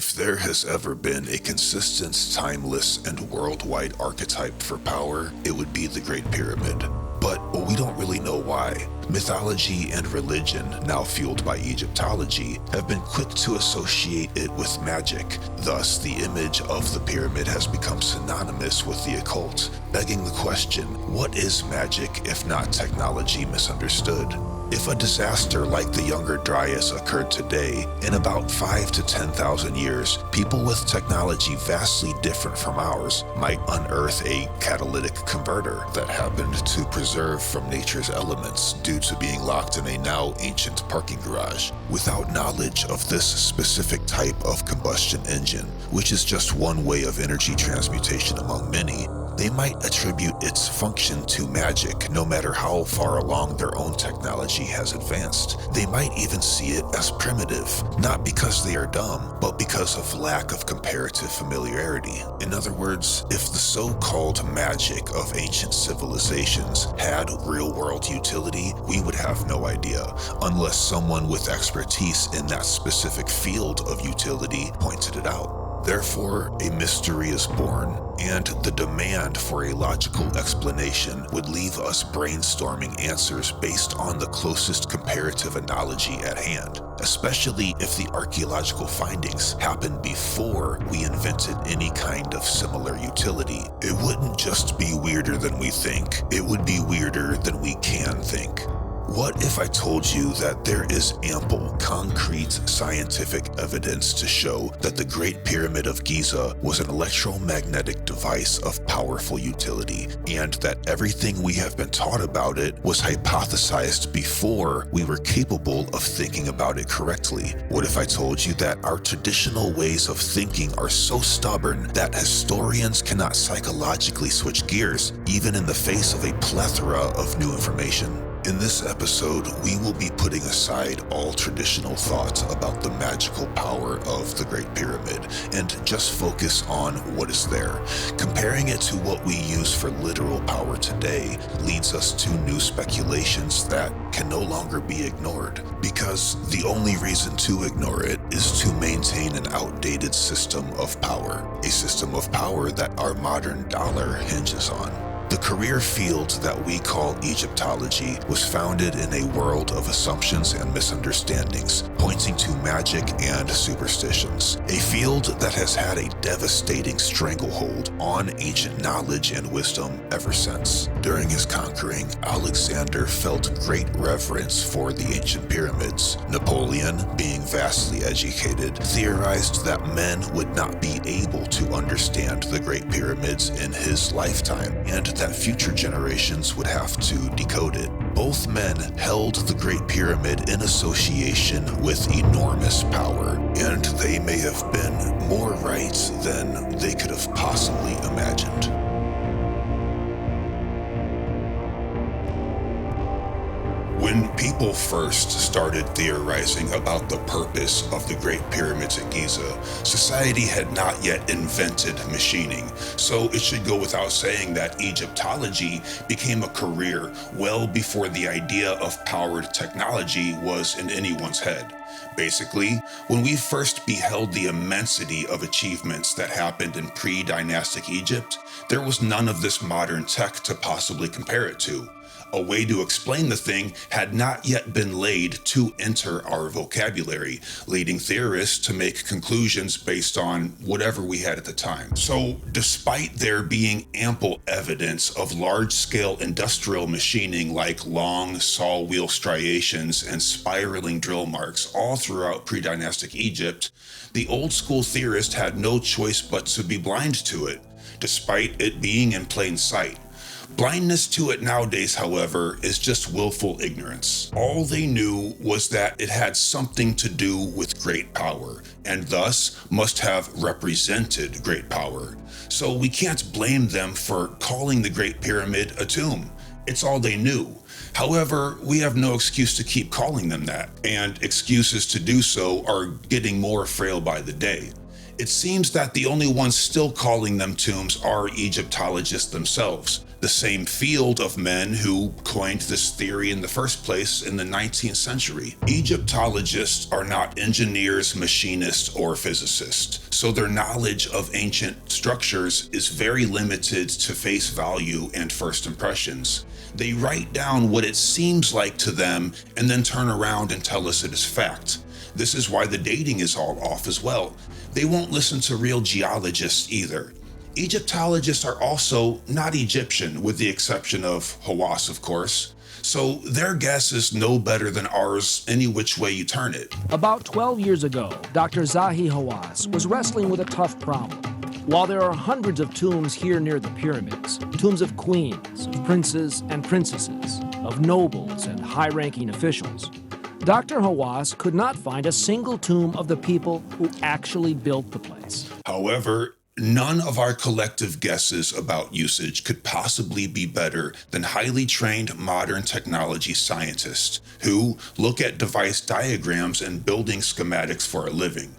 If there has ever been a consistent, timeless, and worldwide archetype for power, it would be the Great Pyramid. But we don't really know why. Mythology and religion, now fueled by Egyptology, have been quick to associate it with magic. Thus, the image of the pyramid has become synonymous with the occult, begging the question, what is magic if not technology misunderstood? If a disaster like the Younger Dryas occurred today, in about 5 to 10,000 years, people with technology vastly different from ours might unearth a catalytic converter that happened to preserve from nature's elements due to being locked in a now ancient parking garage. Without knowledge of this specific type of combustion engine, which is just one way of energy transmutation among many, they might attribute its function to magic no matter how far along their own technology has advanced. They might even see it as primitive, not because they are dumb, but because of lack of comparative familiarity. In other words, if the so-called magic of ancient civilizations had real-world utility, we would have no idea, unless someone with expertise in that specific field of utility pointed it out. Therefore, a mystery is born, and the demand for a logical explanation would leave us brainstorming answers based on the closest comparative analogy at hand, especially if the archaeological findings happened before we invented any kind of similar utility. It wouldn't just be weirder than we think, it would be weirder than we can think. What if I told you that there is ample, concrete, scientific evidence to show that the Great Pyramid of Giza was an electromagnetic device of powerful utility, and that everything we have been taught about it was hypothesized before we were capable of thinking about it correctly? What if I told you that our traditional ways of thinking are so stubborn that historians cannot psychologically switch gears, even in the face of a plethora of new information? In this episode, we will be putting aside all traditional thoughts about the magical power of the Great Pyramid and just focus on what is there. Comparing it to what we use for literal power today leads us to new speculations that can no longer be ignored, because the only reason to ignore it is to maintain an outdated system of power, a system of power that our modern dollar hinges on. The career field that we call Egyptology was founded in a world of assumptions and misunderstandings, pointing to magic and superstitions. A field that has had a devastating stranglehold on ancient knowledge and wisdom ever since. During his conquering, Alexander felt great reverence for the ancient pyramids. Napoleon, being vastly educated, theorized that men would not be able to understand the Great Pyramids in his lifetime, and that future generations would have to decode it. Both men held the Great Pyramid in association with enormous power, and they may have been more right than they could have possibly imagined. When people first started theorizing about the purpose of the Great Pyramids at Giza, society had not yet invented machining, so it should go without saying that Egyptology became a career well before the idea of powered technology was in anyone's head. Basically, when we first beheld the immensity of achievements that happened in pre-dynastic Egypt, there was none of this modern tech to possibly compare it to. A way to explain the thing had not yet been laid to enter our vocabulary, leading theorists to make conclusions based on whatever we had at the time. So, despite there being ample evidence of large-scale industrial machining like long saw wheel striations and spiraling drill marks all throughout pre-dynastic Egypt, the old-school theorist had no choice but to be blind to it, despite it being in plain sight. Blindness to it nowadays, however, is just willful ignorance. All they knew was that it had something to do with great power, and thus must have represented great power. So we can't blame them for calling the Great Pyramid a tomb. It's all they knew. However, we have no excuse to keep calling them that, and excuses to do so are getting more frail by the day. It seems that the only ones still calling them tombs are Egyptologists themselves. the same field of men who coined this theory in the first place in the 19th century. Egyptologists are not engineers, machinists, or physicists, so their knowledge of ancient structures is very limited to face value and first impressions. They write down what it seems like to them and then turn around and tell us it is fact. This is why the dating is all off as well. They won't listen to real geologists either. Egyptologists are also not Egyptian, with the exception of Hawass, of course. So their guess is no better than ours any which way you turn it. About 12 years ago, Dr. Zahi Hawass was wrestling with a tough problem. While there are hundreds of tombs here near the pyramids, tombs of queens, of princes and princesses, of nobles and high-ranking officials, Dr. Hawass could not find a single tomb of the people who actually built the place. However, none of our collective guesses about usage could possibly be better than highly trained modern technology scientists who look at device diagrams and building schematics for a living.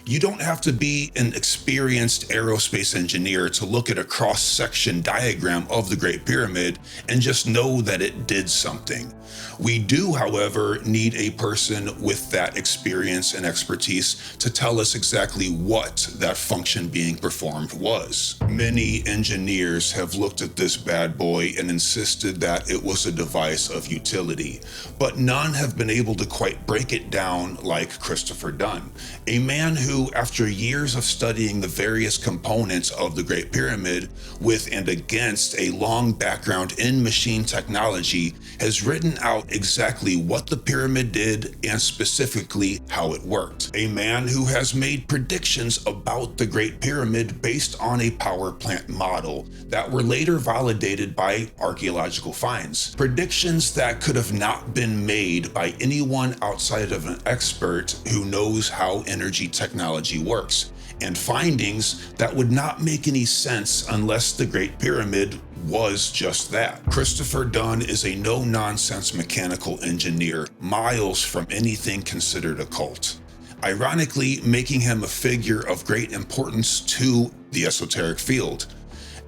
You don't have to be an experienced aerospace engineer to look at a cross-section diagram of the Great Pyramid and just know that it did something. We do, however, need a person with that experience and expertise to tell us exactly what that function being performed was. Many engineers have looked at this bad boy and insisted that it was a device of utility, but none have been able to quite break it down like Christopher Dunn, a man who, after years of studying the various components of the Great Pyramid with and against a long background in machine technology, has written out exactly what the pyramid did and specifically how it worked. A man who has made predictions about the Great Pyramid based on a power plant model that were later validated by archaeological finds. Predictions that could have not been made by anyone outside of an expert who knows how energy technology works, and findings that would not make any sense unless the Great Pyramid was just that. Christopher Dunn is a no-nonsense mechanical engineer, miles from anything considered occult, ironically making him a figure of great importance to the esoteric field.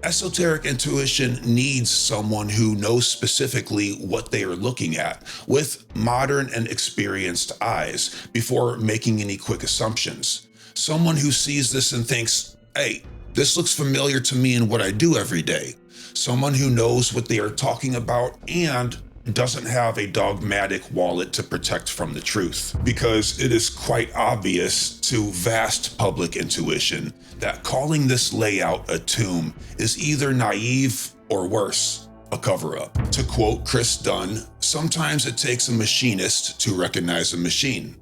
Esoteric intuition needs someone who knows specifically what they are looking at with modern and experienced eyes before making any quick assumptions. Someone who sees this and thinks, hey, this looks familiar to me in what I do every day. Someone who knows what they are talking about and doesn't have a dogmatic wallet to protect from the truth. Because it is quite obvious to vast public intuition that calling this layout a tomb is either naive or worse, a cover-up. To quote Chris Dunn, sometimes it takes a machinist to recognize a machine.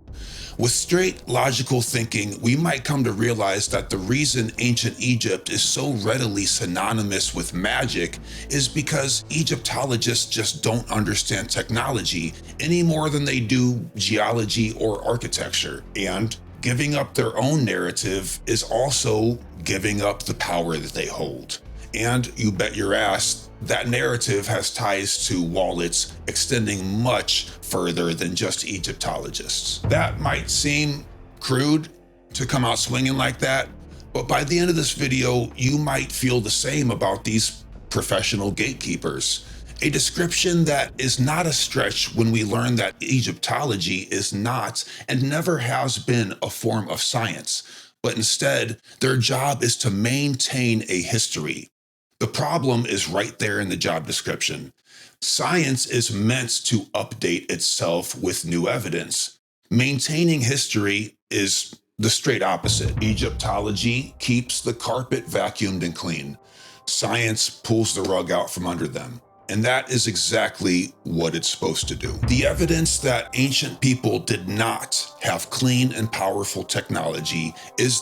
With straight logical thinking, we might come to realize that the reason ancient Egypt is so readily synonymous with magic is because Egyptologists just don't understand technology any more than they do geology or architecture. And giving up their own narrative is also giving up the power that they hold. And you bet your ass, that narrative has ties to wallets extending much further than just Egyptologists. That might seem crude to come out swinging like that, but by the end of this video, you might feel the same about these professional gatekeepers. A description that is not a stretch when we learn that Egyptology is not and never has been a form of science, but instead their job is to maintain a history. The problem is right there in the job description. Science is meant to update itself with new evidence. Maintaining history is the straight opposite. Egyptology keeps the carpet vacuumed and clean. Science pulls the rug out from under them. And that is exactly what it's supposed to do. The evidence that ancient people did not have clean and powerful technology is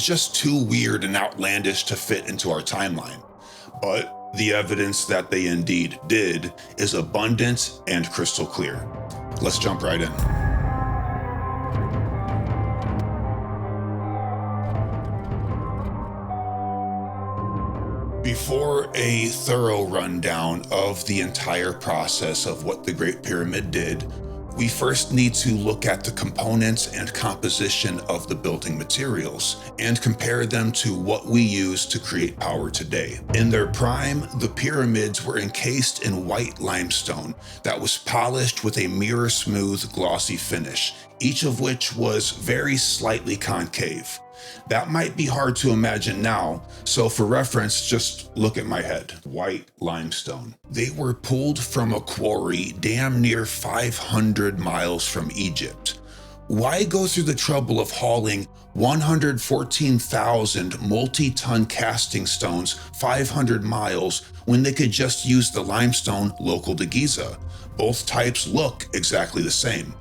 just too weird and outlandish to fit into our timeline. But the evidence that they indeed did is abundant and crystal clear. Let's jump right in. Before a thorough rundown of the entire process of what the Great Pyramid did, we first need to look at the components and composition of the building materials and compare them to what we use to create power today. In their prime, the pyramids were encased in white limestone that was polished with a mirror-smooth, glossy finish, each of which was very slightly concave. That might be hard to imagine now, so for reference, just look at my head. White limestone. They were pulled from a quarry damn near 500 miles from Egypt. Why go through the trouble of hauling 114,000 multi-ton casting stones 500 miles when they could just use the limestone local to Giza? Both types look exactly the same.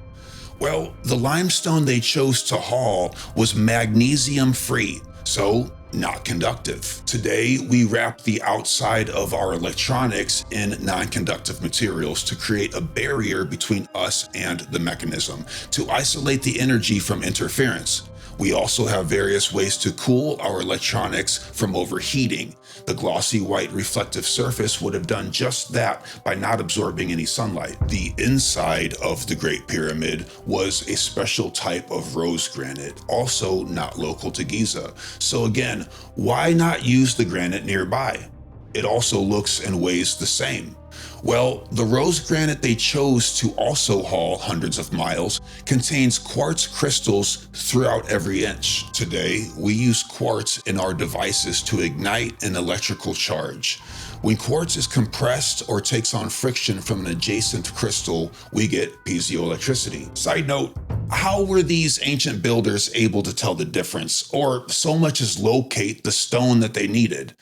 Well, the limestone they chose to haul was magnesium-free, so not conductive. Today, we wrap the outside of our electronics in non-conductive materials to create a barrier between us and the mechanism, to isolate the energy from interference. We also have various ways to cool our electronics from overheating. The glossy white reflective surface would have done just that by not absorbing any sunlight. The inside of the Great Pyramid was a special type of rose granite, also not local to Giza. So again, why not use the granite nearby? It also looks and weighs the same. Well, the rose granite they chose to also haul hundreds of miles contains quartz crystals throughout every inch. Today, we use quartz in our devices to ignite an electrical charge. When quartz is compressed or takes on friction from an adjacent crystal, we get piezoelectricity. Side note, how were these ancient builders able to tell the difference, or so much as locate the stone that they needed?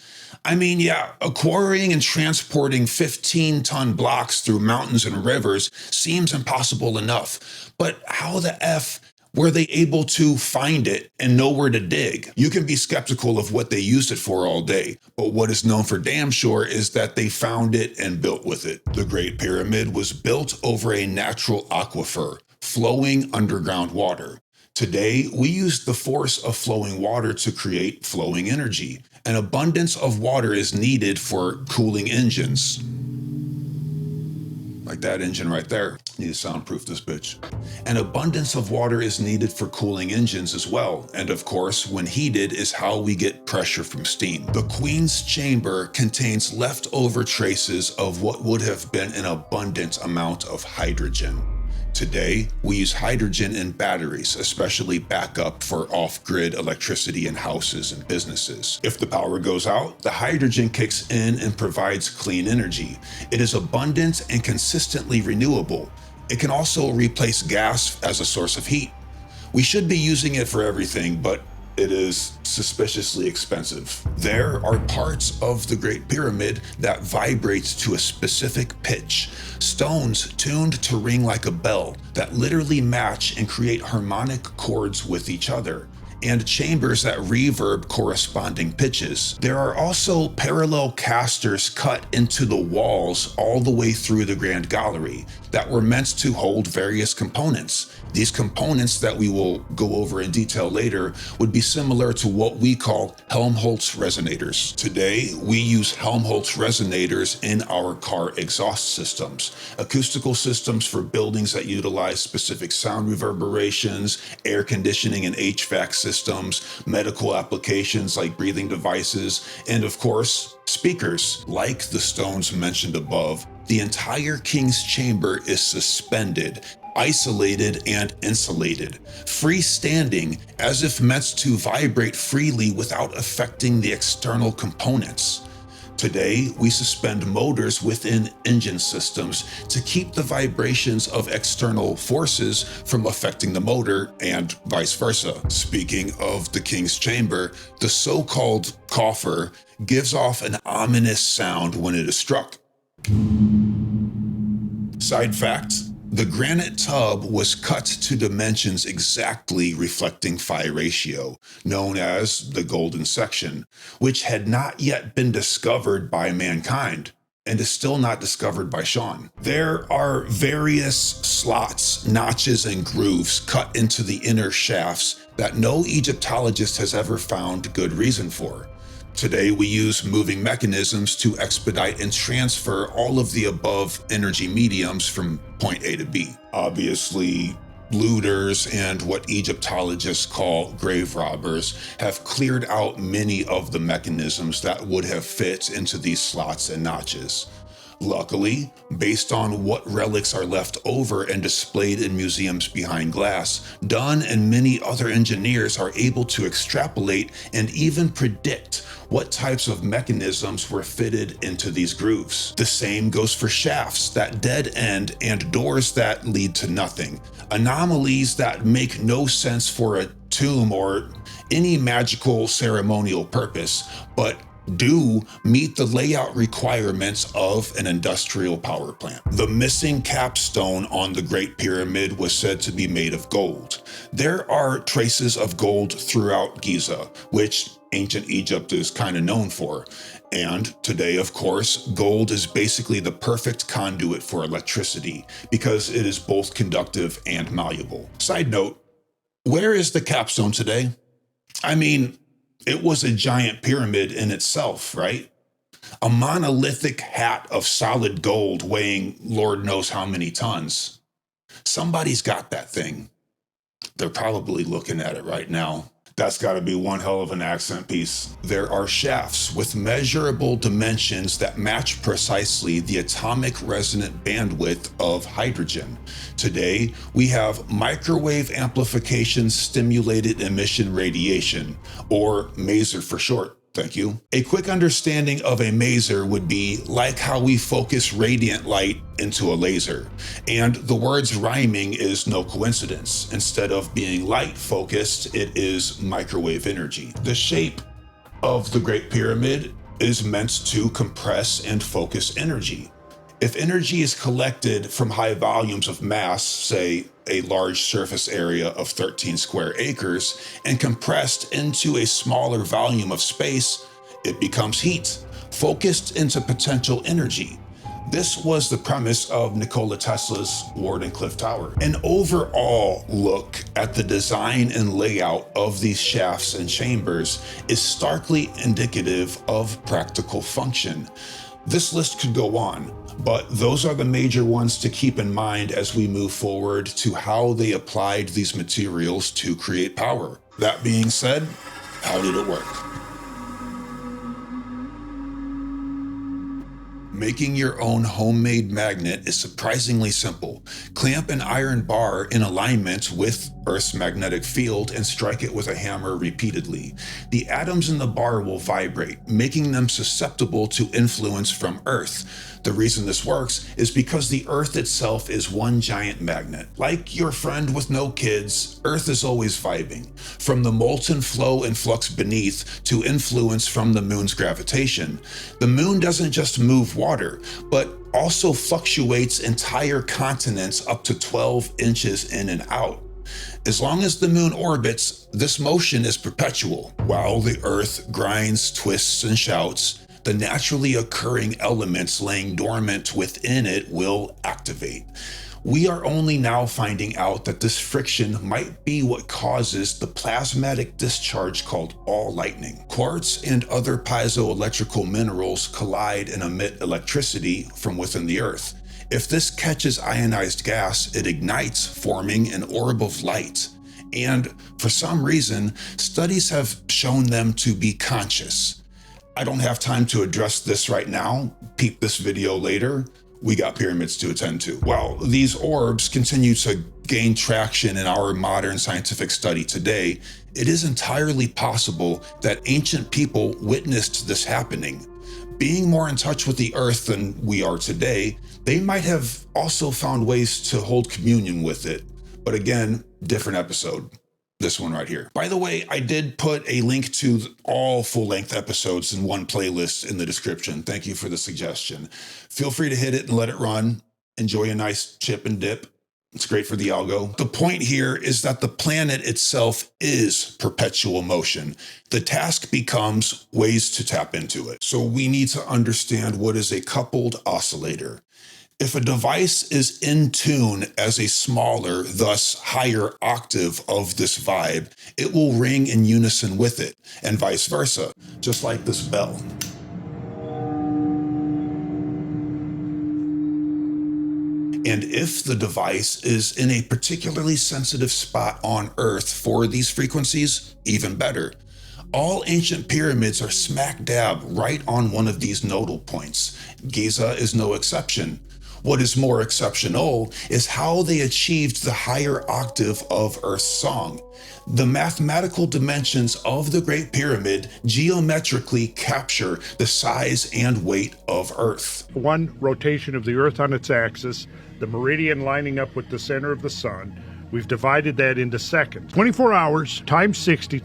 I mean, yeah, quarrying and transporting 15-ton blocks through mountains and rivers seems impossible enough, but how the F were they able to find it and know where to dig? You can be skeptical of what they used it for all day, but what is known for damn sure is that they found it and built with it. The Great Pyramid was built over a natural aquifer, flowing underground water. Today, we use the force of flowing water to create flowing energy. An abundance of water is needed for cooling engines. Like that engine right there. Need to soundproof this bitch. An abundance of water is needed for cooling engines as well. And of course, when heated is how we get pressure from steam. The Queen's Chamber contains leftover traces of what would have been an abundant amount of hydrogen. Today, we use hydrogen in batteries, especially backup for off-grid electricity in houses and businesses. If the power goes out, the hydrogen kicks in and provides clean energy. It is abundant and consistently renewable. It can also replace gas as a source of heat. We should be using it for everything, but it is suspiciously expensive. There are parts of the Great Pyramid that vibrate to a specific pitch. Stones tuned to ring like a bell that literally match and create harmonic chords with each other, and chambers that reverb corresponding pitches. There are also parallel casters cut into the walls all the way through the Grand Gallery that were meant to hold various components. These components that we will go over in detail later would be similar to what we call Helmholtz resonators. Today, we use Helmholtz resonators in our car exhaust systems, acoustical systems for buildings that utilize specific sound reverberations, air conditioning and HVAC systems, medical applications like breathing devices, and of course, speakers. Like the stones mentioned above, the entire king's chamber is suspended, isolated and insulated, freestanding as if meant to vibrate freely without affecting the external components. Today, we suspend motors within engine systems to keep the vibrations of external forces from affecting the motor and vice versa. Speaking of the king's chamber, the so-called coffer gives off an ominous sound when it is struck. Side fact, the granite tub was cut to dimensions exactly reflecting phi ratio, known as the golden section, which had not yet been discovered by mankind and is still not discovered by Sean. There are various slots, notches, and grooves cut into the inner shafts that no Egyptologist has ever found good reason for. Today, we use moving mechanisms to expedite and transfer all of the above energy mediums from point A to B. Obviously, looters and what Egyptologists call grave robbers have cleared out many of the mechanisms that would have fit into these slots and notches. Luckily, based on what relics are left over and displayed in museums behind glass, Dunn and many other engineers are able to extrapolate and even predict what types of mechanisms were fitted into these grooves. The same goes for shafts that dead end and doors that lead to nothing. Anomalies that make no sense for a tomb or any magical ceremonial purpose, but do meet the layout requirements of an industrial power plant. The missing capstone on the Great Pyramid was said to be made of gold. There are traces of gold throughout Giza, which ancient Egypt is kind of known for. And today, of course, gold is basically the perfect conduit for electricity because it is both conductive and malleable. Side note, where is the capstone today? I mean, it was a giant pyramid in itself, right? A monolithic hat of solid gold weighing Lord knows how many tons. Somebody's got that thing. They're probably looking at it right now. That's got to be one hell of an accent piece. There are shafts with measurable dimensions that match precisely the atomic resonant bandwidth of hydrogen. Today, we have microwave amplification stimulated emission radiation, or MASER for short. Thank you. A quick understanding of a maser would be like how we focus radiant light into a laser. And the words rhyming is no coincidence. Instead of being light focused, it is microwave energy. The shape of the Great Pyramid is meant to compress and focus energy. If energy is collected from high volumes of mass, say a large surface area of 13 square acres, and compressed into a smaller volume of space, it becomes heat, focused into potential energy. This was the premise of Nikola Tesla's Wardenclyffe Tower. An overall look at the design and layout of these shafts and chambers is starkly indicative of practical function. This list could go on, but those are the major ones to keep in mind as we move forward to how they applied these materials to create power. That being said, how did it work? Making your own homemade magnet is surprisingly simple. Clamp an iron bar in alignment with Earth's magnetic field and strike it with a hammer repeatedly. The atoms in the bar will vibrate, making them susceptible to influence from Earth. The reason this works is because the Earth itself is one giant magnet. Like your friend with no kids, Earth is always vibing. From the molten flow and flux beneath to influence from the moon's gravitation. The moon doesn't just move water, but also fluctuates entire continents up to 12 inches in and out. As long as the moon orbits, this motion is perpetual. While the Earth grinds, twists, and shouts, the naturally occurring elements laying dormant within it will activate. We are only now finding out that this friction might be what causes the plasmatic discharge called ball lightning. Quartz and other piezoelectrical minerals collide and emit electricity from within the Earth. If this catches ionized gas, it ignites, forming an orb of light. And for some reason, studies have shown them to be conscious. I don't have time to address this right now. Peep this video later. We got pyramids to attend to. While these orbs continue to gain traction in our modern scientific study today, it is entirely possible that ancient people witnessed this happening. Being more in touch with the Earth than we are today, they might have also found ways to hold communion with it. But again, different episode. This one right here. By the way, I did put a link to all full-length episodes in one playlist in the description. Thank you for the suggestion. Feel free to hit it and let it run. Enjoy a nice chip and dip. It's great for the algo. The point here is that the planet itself is perpetual motion. The task becomes ways to tap into it. So we need to understand what is a coupled oscillator. If a device is in tune as a smaller, thus higher octave of this vibe, it will ring in unison with it, and vice versa, just like this bell. And if the device is in a particularly sensitive spot on Earth for these frequencies, even better. All ancient pyramids are smack dab right on one of these nodal points. Giza is no exception. What is more exceptional is how they achieved the higher octave of Earth's song. The mathematical dimensions of the Great Pyramid geometrically capture the size and weight of Earth. One rotation of the Earth on its axis, the meridian lining up with the center of the sun. We've divided that into seconds. 24 hours times 60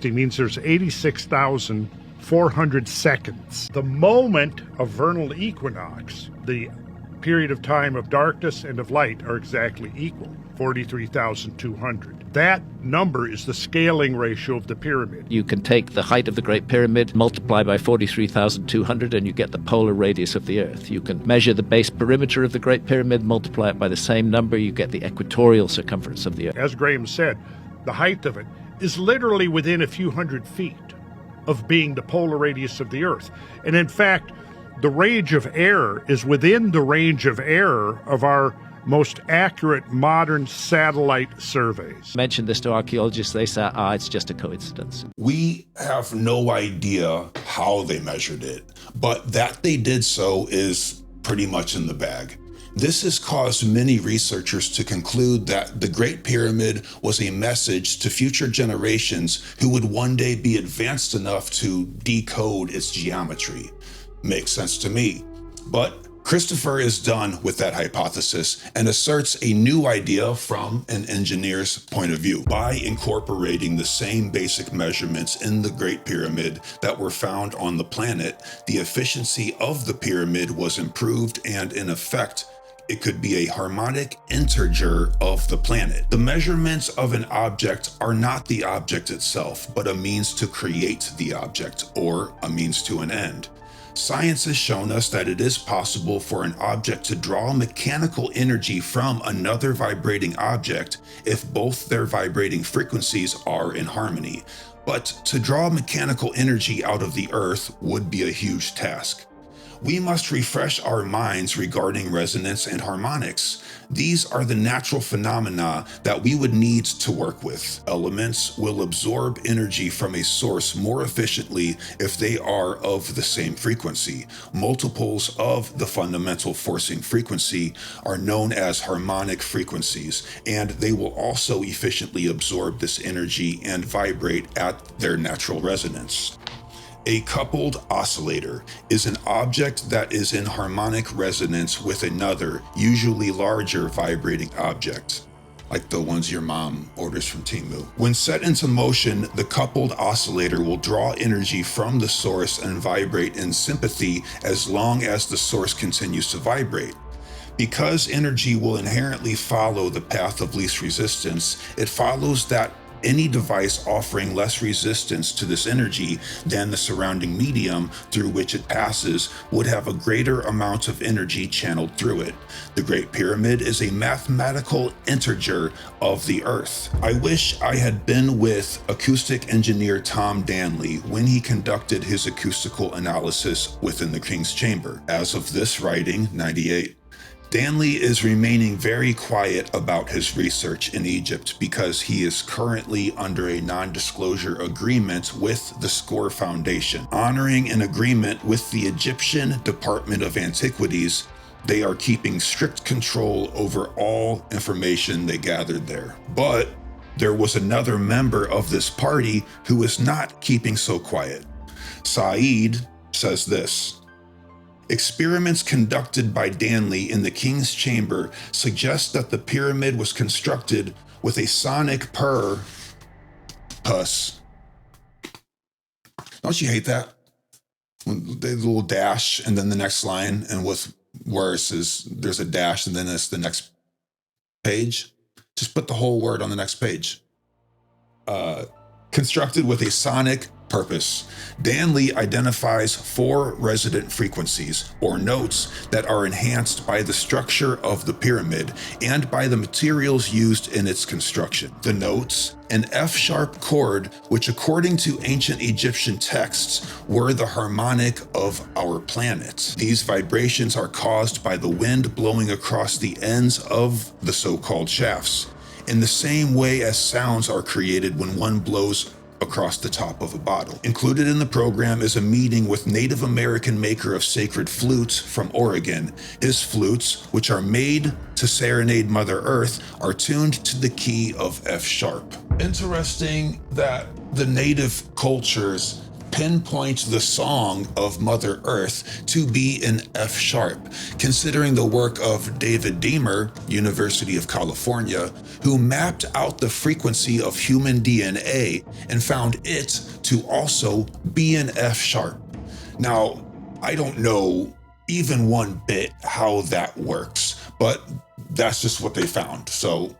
means there's 86,400 seconds. The moment of vernal equinox, the period of time of darkness and of light, are exactly equal, 43,200. That number is the scaling ratio of the pyramid. You can take the height of the Great Pyramid, multiply by 43,200, and you get the polar radius of the Earth. You can measure the base perimeter of the Great Pyramid, multiply it by the same number, you get the equatorial circumference of the Earth. As Graham said, the height of it is literally within a few hundred feet of being the polar radius of the Earth. And in fact, the range of error is within the range of error of our most accurate modern satellite surveys. Mention this to archaeologists, they say, it's just a coincidence. We have no idea how they measured it, but that they did so is pretty much in the bag. This has caused many researchers to conclude that the Great Pyramid was a message to future generations who would one day be advanced enough to decode its geometry. Makes sense to me. But Christopher is done with that hypothesis and asserts a new idea from an engineer's point of view. By incorporating the same basic measurements in the Great Pyramid that were found on the planet, the efficiency of the pyramid was improved, and in effect, it could be a harmonic integer of the planet. The measurements of an object are not the object itself, but a means to create the object, or a means to an end. Science has shown us that it is possible for an object to draw mechanical energy from another vibrating object if both their vibrating frequencies are in harmony. But to draw mechanical energy out of the Earth would be a huge task. We must refresh our minds regarding resonance and harmonics. These are the natural phenomena that we would need to work with. Elements will absorb energy from a source more efficiently if they are of the same frequency. Multiples of the fundamental forcing frequency are known as harmonic frequencies, and they will also efficiently absorb this energy and vibrate at their natural resonance. A coupled oscillator is an object that is in harmonic resonance with another, usually larger vibrating object, like the ones your mom orders from Temu. When set into motion, the coupled oscillator will draw energy from the source and vibrate in sympathy as long as the source continues to vibrate. Because energy will inherently follow the path of least resistance, it follows that any device offering less resistance to this energy than the surrounding medium through which it passes would have a greater amount of energy channeled through it. The Great Pyramid is a mathematical integer of the Earth. I wish I had been with acoustic engineer Tom Danley when he conducted his acoustical analysis within the King's Chamber. As of this writing, 98. Danley is remaining very quiet about his research in Egypt because he is currently under a non-disclosure agreement with the Score Foundation. Honoring an agreement with the Egyptian Department of Antiquities, they are keeping strict control over all information they gathered there. But there was another member of this party who is not keeping so quiet. Saeed says this: experiments conducted by Danley in the King's Chamber suggest that the pyramid was constructed with a sonic purpose. Don't you hate that? When the little dash and then the next line, and with worse is there's a dash and then it's the next page. Just put the whole word on the next page. Constructed with a sonic Purpose. Danley identifies 4 resident frequencies, or notes, that are enhanced by the structure of the pyramid and by the materials used in its construction. The notes: an F-sharp chord, which according to ancient Egyptian texts were the harmonic of our planet. These vibrations are caused by the wind blowing across the ends of the so-called shafts, in the same way as sounds are created when one blows across the top of a bottle. Included in the program is a meeting with Native American maker of sacred flutes from Oregon. His flutes, which are made to serenade Mother Earth, are tuned to the key of F sharp. Interesting that the native cultures pinpoint the song of Mother Earth to be in F sharp, considering the work of David Deamer, University of California, who mapped out the frequency of human DNA and found it to also be in F sharp. Now, I don't know even one bit how that works, but that's just what they found. So,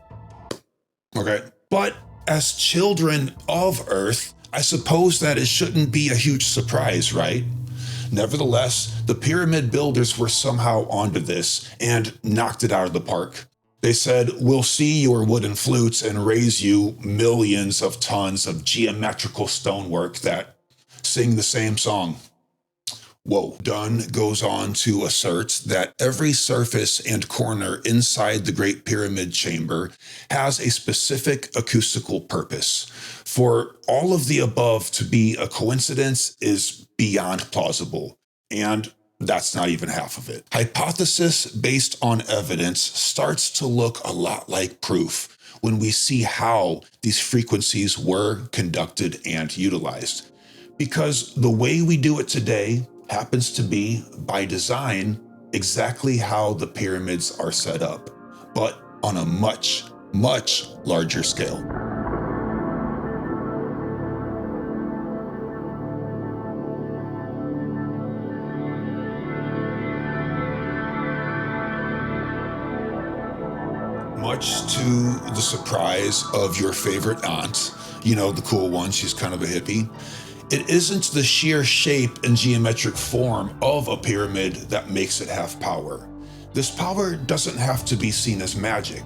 okay. But as children of Earth, I suppose that it shouldn't be a huge surprise, right? Nevertheless, the pyramid builders were somehow onto this and knocked it out of the park. They said, "We'll see your wooden flutes and raise you millions of tons of geometrical stonework that sing the same song." Whoa. Dunn goes on to assert that every surface and corner inside the Great Pyramid chamber has a specific acoustical purpose. For all of the above to be a coincidence is beyond plausible, and that's not even half of it. Hypothesis based on evidence starts to look a lot like proof when we see how these frequencies were conducted and utilized. Because the way we do it today happens to be, by design, exactly how the pyramids are set up, but on a much, much larger scale. Much to the surprise of your favorite aunt, you know, the cool one, she's kind of a hippie, it isn't the sheer shape and geometric form of a pyramid that makes it have power. This power doesn't have to be seen as magic.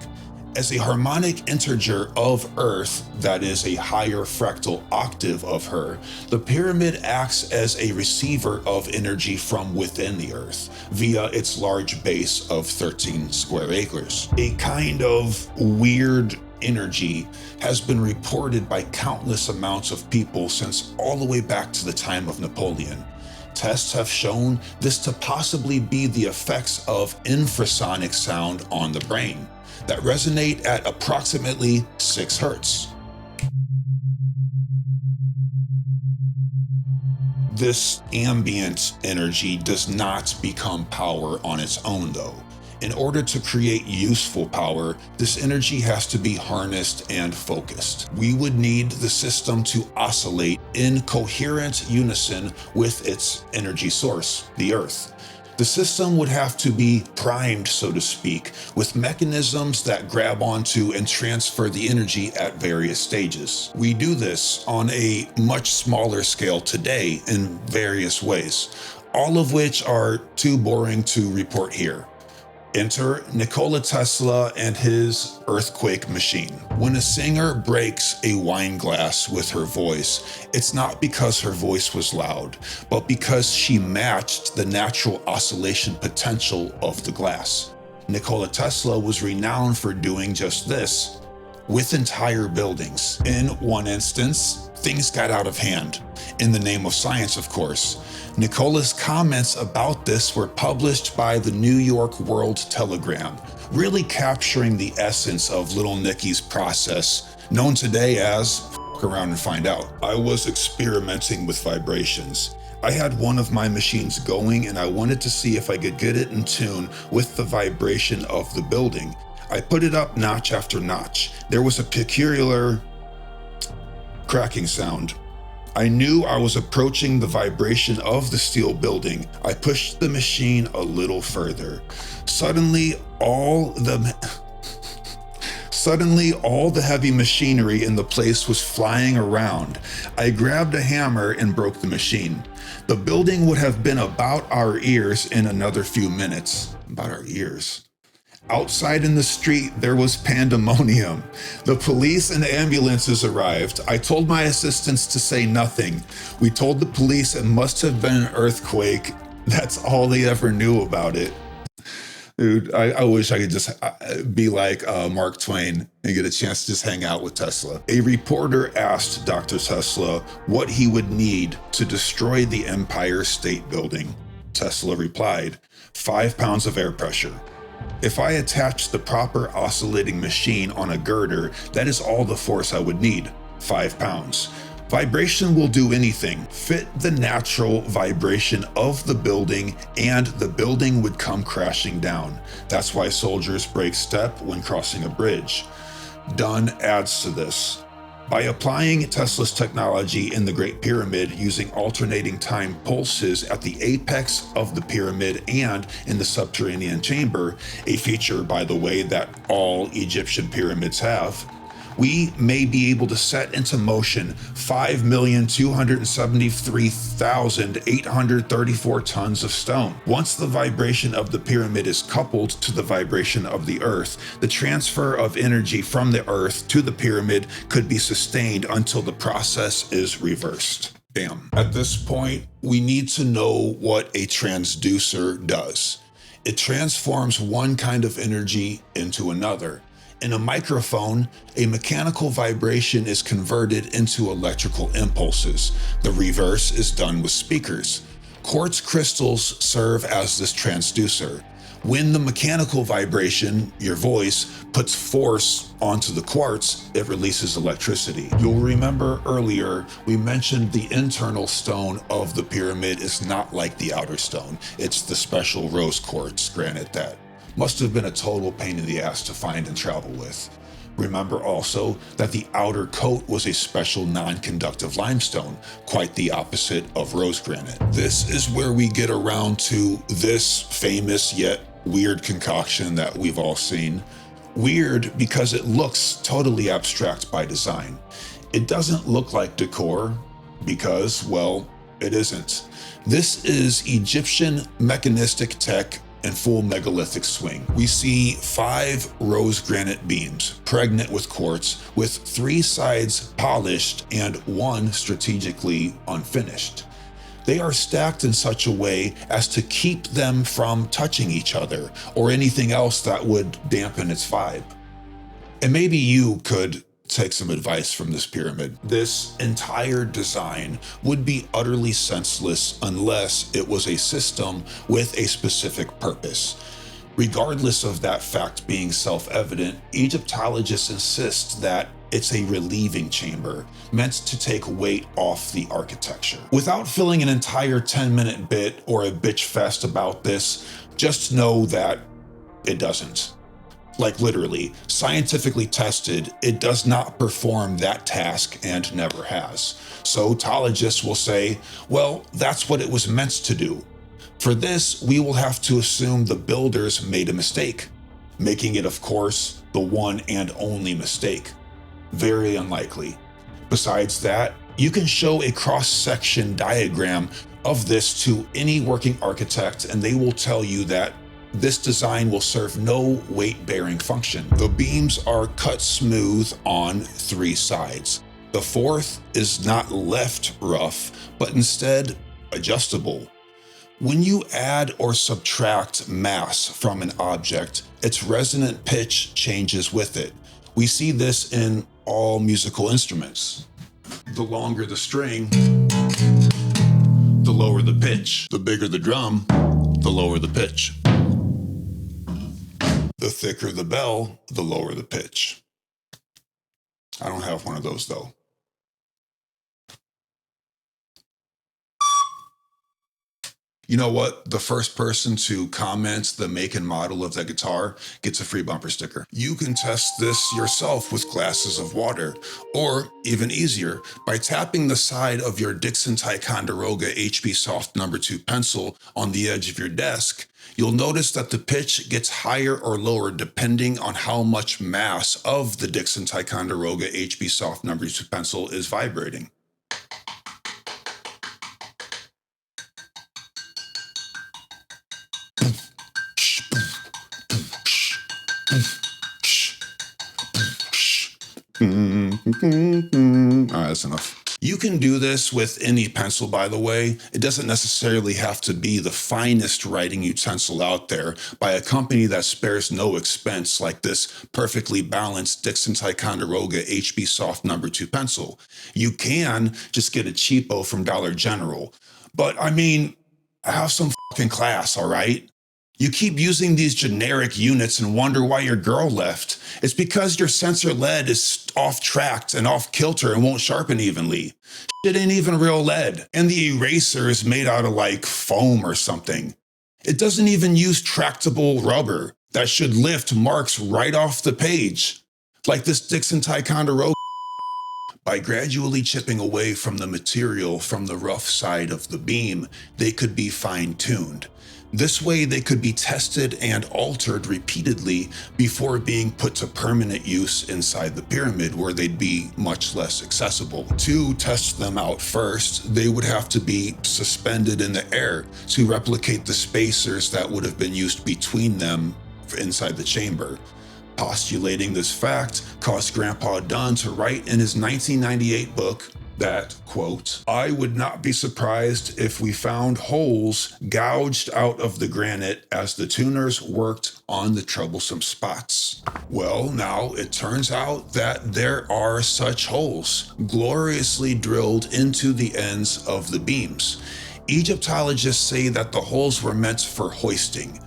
As a harmonic integer of Earth, that is a higher fractal octave of her, the pyramid acts as a receiver of energy from within the Earth via its large base of 13 square acres. A kind of weird energy has been reported by countless amounts of people since all the way back to the time of Napoleon. Tests have shown this to possibly be the effects of infrasonic sound on the brain that resonate at approximately 6 hertz. This ambient energy does not become power on its own though. In order to create useful power, this energy has to be harnessed and focused. We would need the system to oscillate in coherent unison with its energy source, the Earth. The system would have to be primed, so to speak, with mechanisms that grab onto and transfer the energy at various stages. We do this on a much smaller scale today in various ways, all of which are too boring to report here. Enter Nikola Tesla and his earthquake machine. When a singer breaks a wine glass with her voice, it's not because her voice was loud, but because she matched the natural oscillation potential of the glass. Nikola Tesla was renowned for doing just this with entire buildings. In one instance, things got out of hand, in the name of science, of course. Nikola's comments about this were published by the New York World Telegram, really capturing the essence of Little Nicky's process, known today as "f around and find out." I was experimenting with vibrations. I had one of my machines going and I wanted to see if I could get it in tune with the vibration of the building. I put it up notch after notch. There was a peculiar cracking sound. I knew I was approaching the vibration of the steel building. I pushed the machine a little further. Suddenly, all the Suddenly, all the heavy machinery in the place was flying around. I grabbed a hammer and broke the machine. The building would have been about our ears in another few minutes. About our ears. Outside in the street, there was pandemonium. The police and ambulances arrived. I told my assistants to say nothing. We told the police it must have been an earthquake. That's all they ever knew about it. Dude, I wish I could just be like Mark Twain and get a chance to just hang out with Tesla. A reporter asked Dr. Tesla what he would need to destroy the Empire State Building. Tesla replied, 5 pounds of air pressure. If I attached the proper oscillating machine on a girder, that is all the force I would need, 5 pounds. Vibration will do anything. Fit the natural vibration of the building and the building would come crashing down. That's why soldiers break step when crossing a bridge. Dunn adds to this. By applying Tesla's technology in the Great Pyramid using alternating time pulses at the apex of the pyramid and in the subterranean chamber, a feature, by the way, that all Egyptian pyramids have, we may be able to set into motion 5,273,834 tons of stone. Once the vibration of the pyramid is coupled to the vibration of the earth, the transfer of energy from the earth to the pyramid could be sustained until the process is reversed. Damn. At this point, we need to know what a transducer does. It transforms one kind of energy into another. In a microphone, a mechanical vibration is converted into electrical impulses. The reverse is done with speakers. Quartz crystals serve as this transducer. When the mechanical vibration, your voice, puts force onto the quartz, it releases electricity. You'll remember earlier, we mentioned the internal stone of the pyramid is not like the outer stone. It's the special rose quartz granite that must have been a total pain in the ass to find and travel with. Remember also that the outer coat was a special non-conductive limestone, quite the opposite of rose granite. This is where we get around to this famous yet weird concoction that we've all seen. Weird because it looks totally abstract by design. It doesn't look like decor because, well, it isn't. This is Egyptian mechanistic tech in full megalithic swing. We see 5 rose granite beams, pregnant with quartz, with 3 sides polished and 1 strategically unfinished. They are stacked in such a way as to keep them from touching each other or anything else that would dampen its vibe. And maybe you could take some advice from this pyramid. This entire design would be utterly senseless unless it was a system with a specific purpose. Regardless of that fact being self-evident, Egyptologists insist that it's a relieving chamber, meant to take weight off the architecture. Without filling an entire 10-minute bit or a bitch fest about this, just know that it doesn't. Like literally, scientifically tested, it does not perform that task and never has. So Tologists will say, well, that's what it was meant to do. For this, we will have to assume the builders made a mistake, making it, of course, the one and only mistake. Very unlikely. Besides that, you can show a cross-section diagram of this to any working architect and they will tell you that this design will serve no weight-bearing function. The beams are cut smooth on 3 sides. The 4th is not left rough, but instead adjustable. When you add or subtract mass from an object, its resonant pitch changes with it. We see this in all musical instruments. The longer the string, the lower the pitch. The bigger the drum, the lower the pitch. The thicker the bell, the lower the pitch. I don't have one of those though. You know what? The first person to comment the make and model of the guitar gets a free bumper sticker. You can test this yourself with glasses of water, or even easier, by tapping the side of your Dixon Ticonderoga HB Soft No. 2 pencil on the edge of your desk. You'll notice that the pitch gets higher or lower depending on how much mass of the Dixon Ticonderoga HB Soft No. 2 pencil is vibrating. All right, that's enough. You can do this with any pencil, by the way. It doesn't necessarily have to be the finest writing utensil out there by a company that spares no expense, like this perfectly balanced Dixon Ticonderoga HB Soft No. 2 pencil. You can just get a cheapo from Dollar General. But I mean, have some fucking class, all right? You keep using these generic units and wonder why your girl left. It's because your sensor lead is off tracked and off kilter and won't sharpen evenly. Shit ain't even real lead. And the eraser is made out of like foam or something. It doesn't even use tractable rubber that should lift marks right off the page. Like this Dixon Ticonderoga. By gradually chipping away from the material from the rough side of the beam, they could be fine-tuned. This way they could be tested and altered repeatedly before being put to permanent use inside the pyramid, where they'd be much less accessible. To test them out first, they would have to be suspended in the air to replicate the spacers that would have been used between them inside the chamber. Postulating this fact caused Grandpa Dunn to write in his 1998 book that, quote, "I would not be surprised if we found holes gouged out of the granite as the tuners worked on the troublesome spots." Well, now it turns out that there are such holes, gloriously drilled into the ends of the beams. Egyptologists say that the holes were meant for hoisting.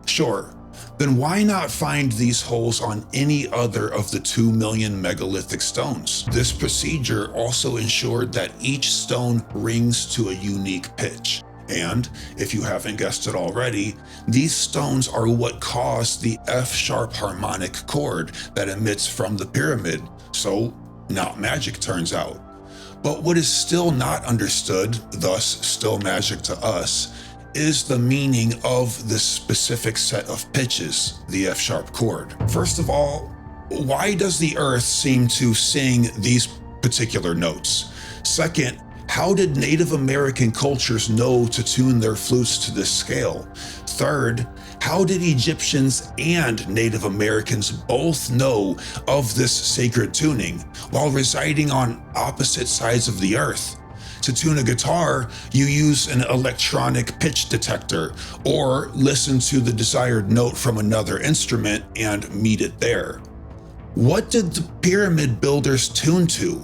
Sure. Then why not find these holes on any other of the 2 million megalithic stones? This procedure also ensured that each stone rings to a unique pitch. And, if you haven't guessed it already, these stones are what caused the F-sharp harmonic chord that emits from the pyramid. So, not magic, turns out. But what is still not understood, thus still magic to us, is the meaning of this specific set of pitches, the F-sharp chord. First of all, why does the earth seem to sing these particular notes? Second, how did Native American cultures know to tune their flutes to this scale? Third, how did Egyptians and Native Americans both know of this sacred tuning while residing on opposite sides of the earth? To tune a guitar, you use an electronic pitch detector or listen to the desired note from another instrument and meet it there. What did the pyramid builders tune to?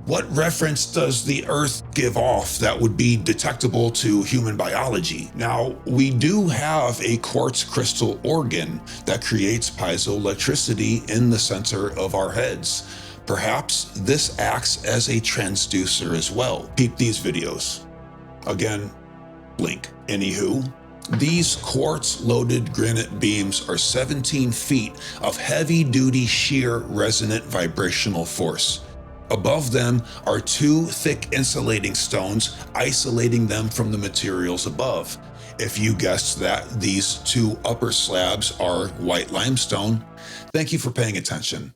What reference does the earth give off that would be detectable to human biology? Now, we do have a quartz crystal organ that creates piezoelectricity in the center of our heads. Perhaps this acts as a transducer as well. Peep these videos. Again, link. Anywho, these quartz-loaded granite beams are 17 feet of heavy-duty shear resonant vibrational force. Above them are 2 thick insulating stones isolating them from the materials above. If you guessed that these 2 upper slabs are white limestone, thank you for paying attention.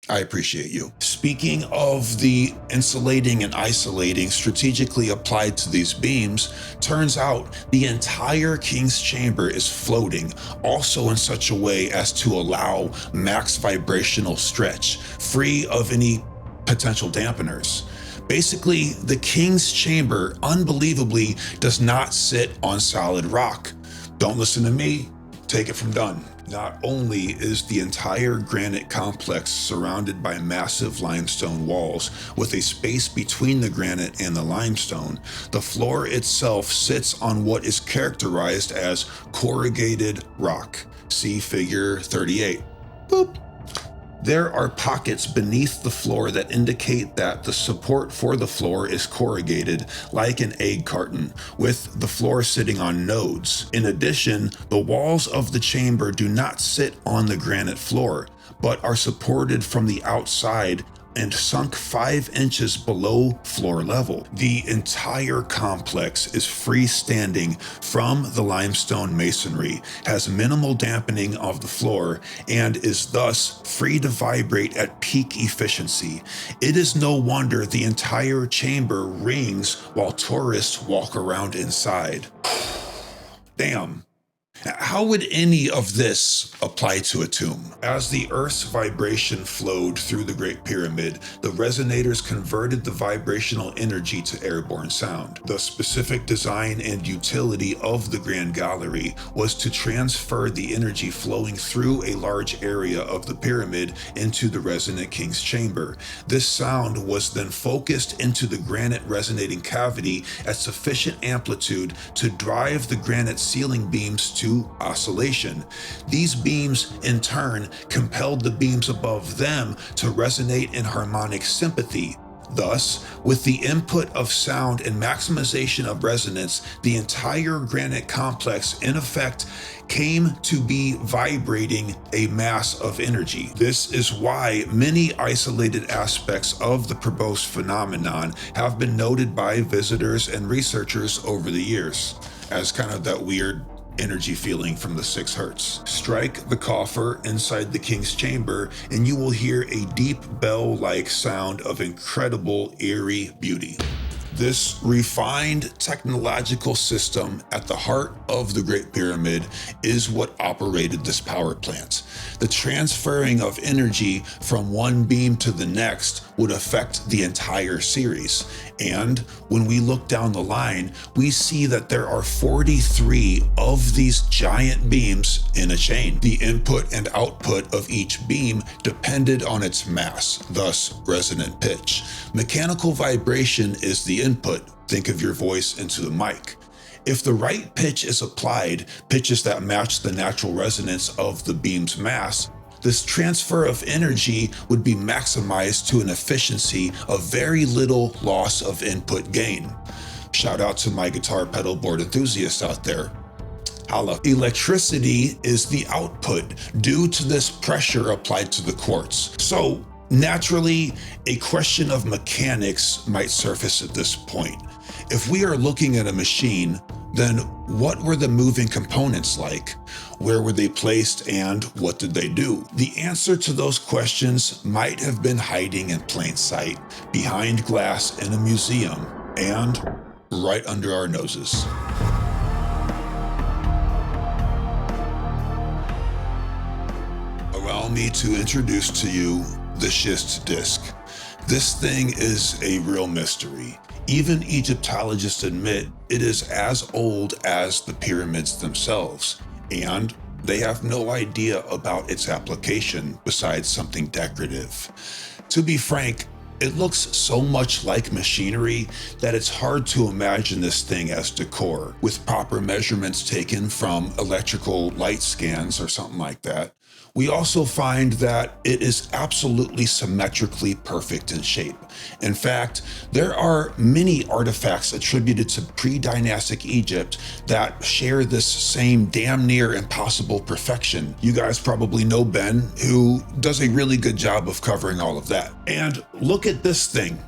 I appreciate you. Speaking of the insulating and isolating strategically applied to these beams, turns out the entire king's chamber is floating, also in such a way as to allow max vibrational stretch, free of any potential dampeners. Basically, the king's chamber unbelievably does not sit on solid rock. Don't listen to me, take it from Dunn. Not only is the entire granite complex surrounded by massive limestone walls with a space between the granite and the limestone, the floor itself sits on what is characterized as corrugated rock. See figure 38. Boop. There are pockets beneath the floor that indicate that the support for the floor is corrugated like an egg carton, with the floor sitting on nodes. In addition, the walls of the chamber do not sit on the granite floor, but are supported from the outside and sunk 5 inches below floor level. The entire complex is freestanding from the limestone masonry, has minimal dampening of the floor, and is thus free to vibrate at peak efficiency. It is no wonder the entire chamber rings while tourists walk around inside. Damn. How would any of this apply to a tomb? As the Earth's vibration flowed through the Great Pyramid, the resonators converted the vibrational energy to airborne sound. The specific design and utility of the Grand Gallery was to transfer the energy flowing through a large area of the pyramid into the resonant king's chamber. This sound was then focused into the granite resonating cavity at sufficient amplitude to drive the granite ceiling beams to oscillation. These beams, in turn, compelled the beams above them to resonate in harmonic sympathy. Thus, with the input of sound and maximization of resonance, the entire granite complex, in effect, came to be vibrating a mass of energy. This is why many isolated aspects of the Perpetual phenomenon have been noted by visitors and researchers over the years as kind of that weird energy feeling from the 6 hertz. Strike the coffer inside the king's chamber and you will hear a deep bell-like sound of incredible eerie beauty. This refined technological system at the heart of the Great Pyramid is what operated this power plant. The transferring of energy from one beam to the next would affect the entire series. And when we look down the line, we see that there are 43 of these giant beams in a chain. The input and output of each beam depended on its mass, thus resonant pitch. Mechanical vibration is the input. Think of your voice into the mic. If the right pitch is applied, pitches that match the natural resonance of the beam's mass, this transfer of energy would be maximized to an efficiency of very little loss of input gain. Shout out to my guitar pedal board enthusiasts out there. Holla. Electricity is the output due to this pressure applied to the quartz. So naturally, a question of mechanics might surface at this point. If we are looking at a machine, then what were the moving components like? Where were they placed and what did they do? The answer to those questions might have been hiding in plain sight, behind glass in a museum, and right under our noses. Allow me to introduce to you the Schist disk. This thing is a real mystery. Even Egyptologists admit it is as old as the pyramids themselves, and they have no idea about its application besides something decorative. To be frank, it looks so much like machinery that it's hard to imagine this thing as decor, with proper measurements taken from electrical light scans or something like that. We also find that it is absolutely symmetrically perfect in shape. In fact, there are many artifacts attributed to pre-dynastic Egypt that share this same damn near impossible perfection. You guys probably know Ben, who does a really good job of covering all of that. And look at this thing.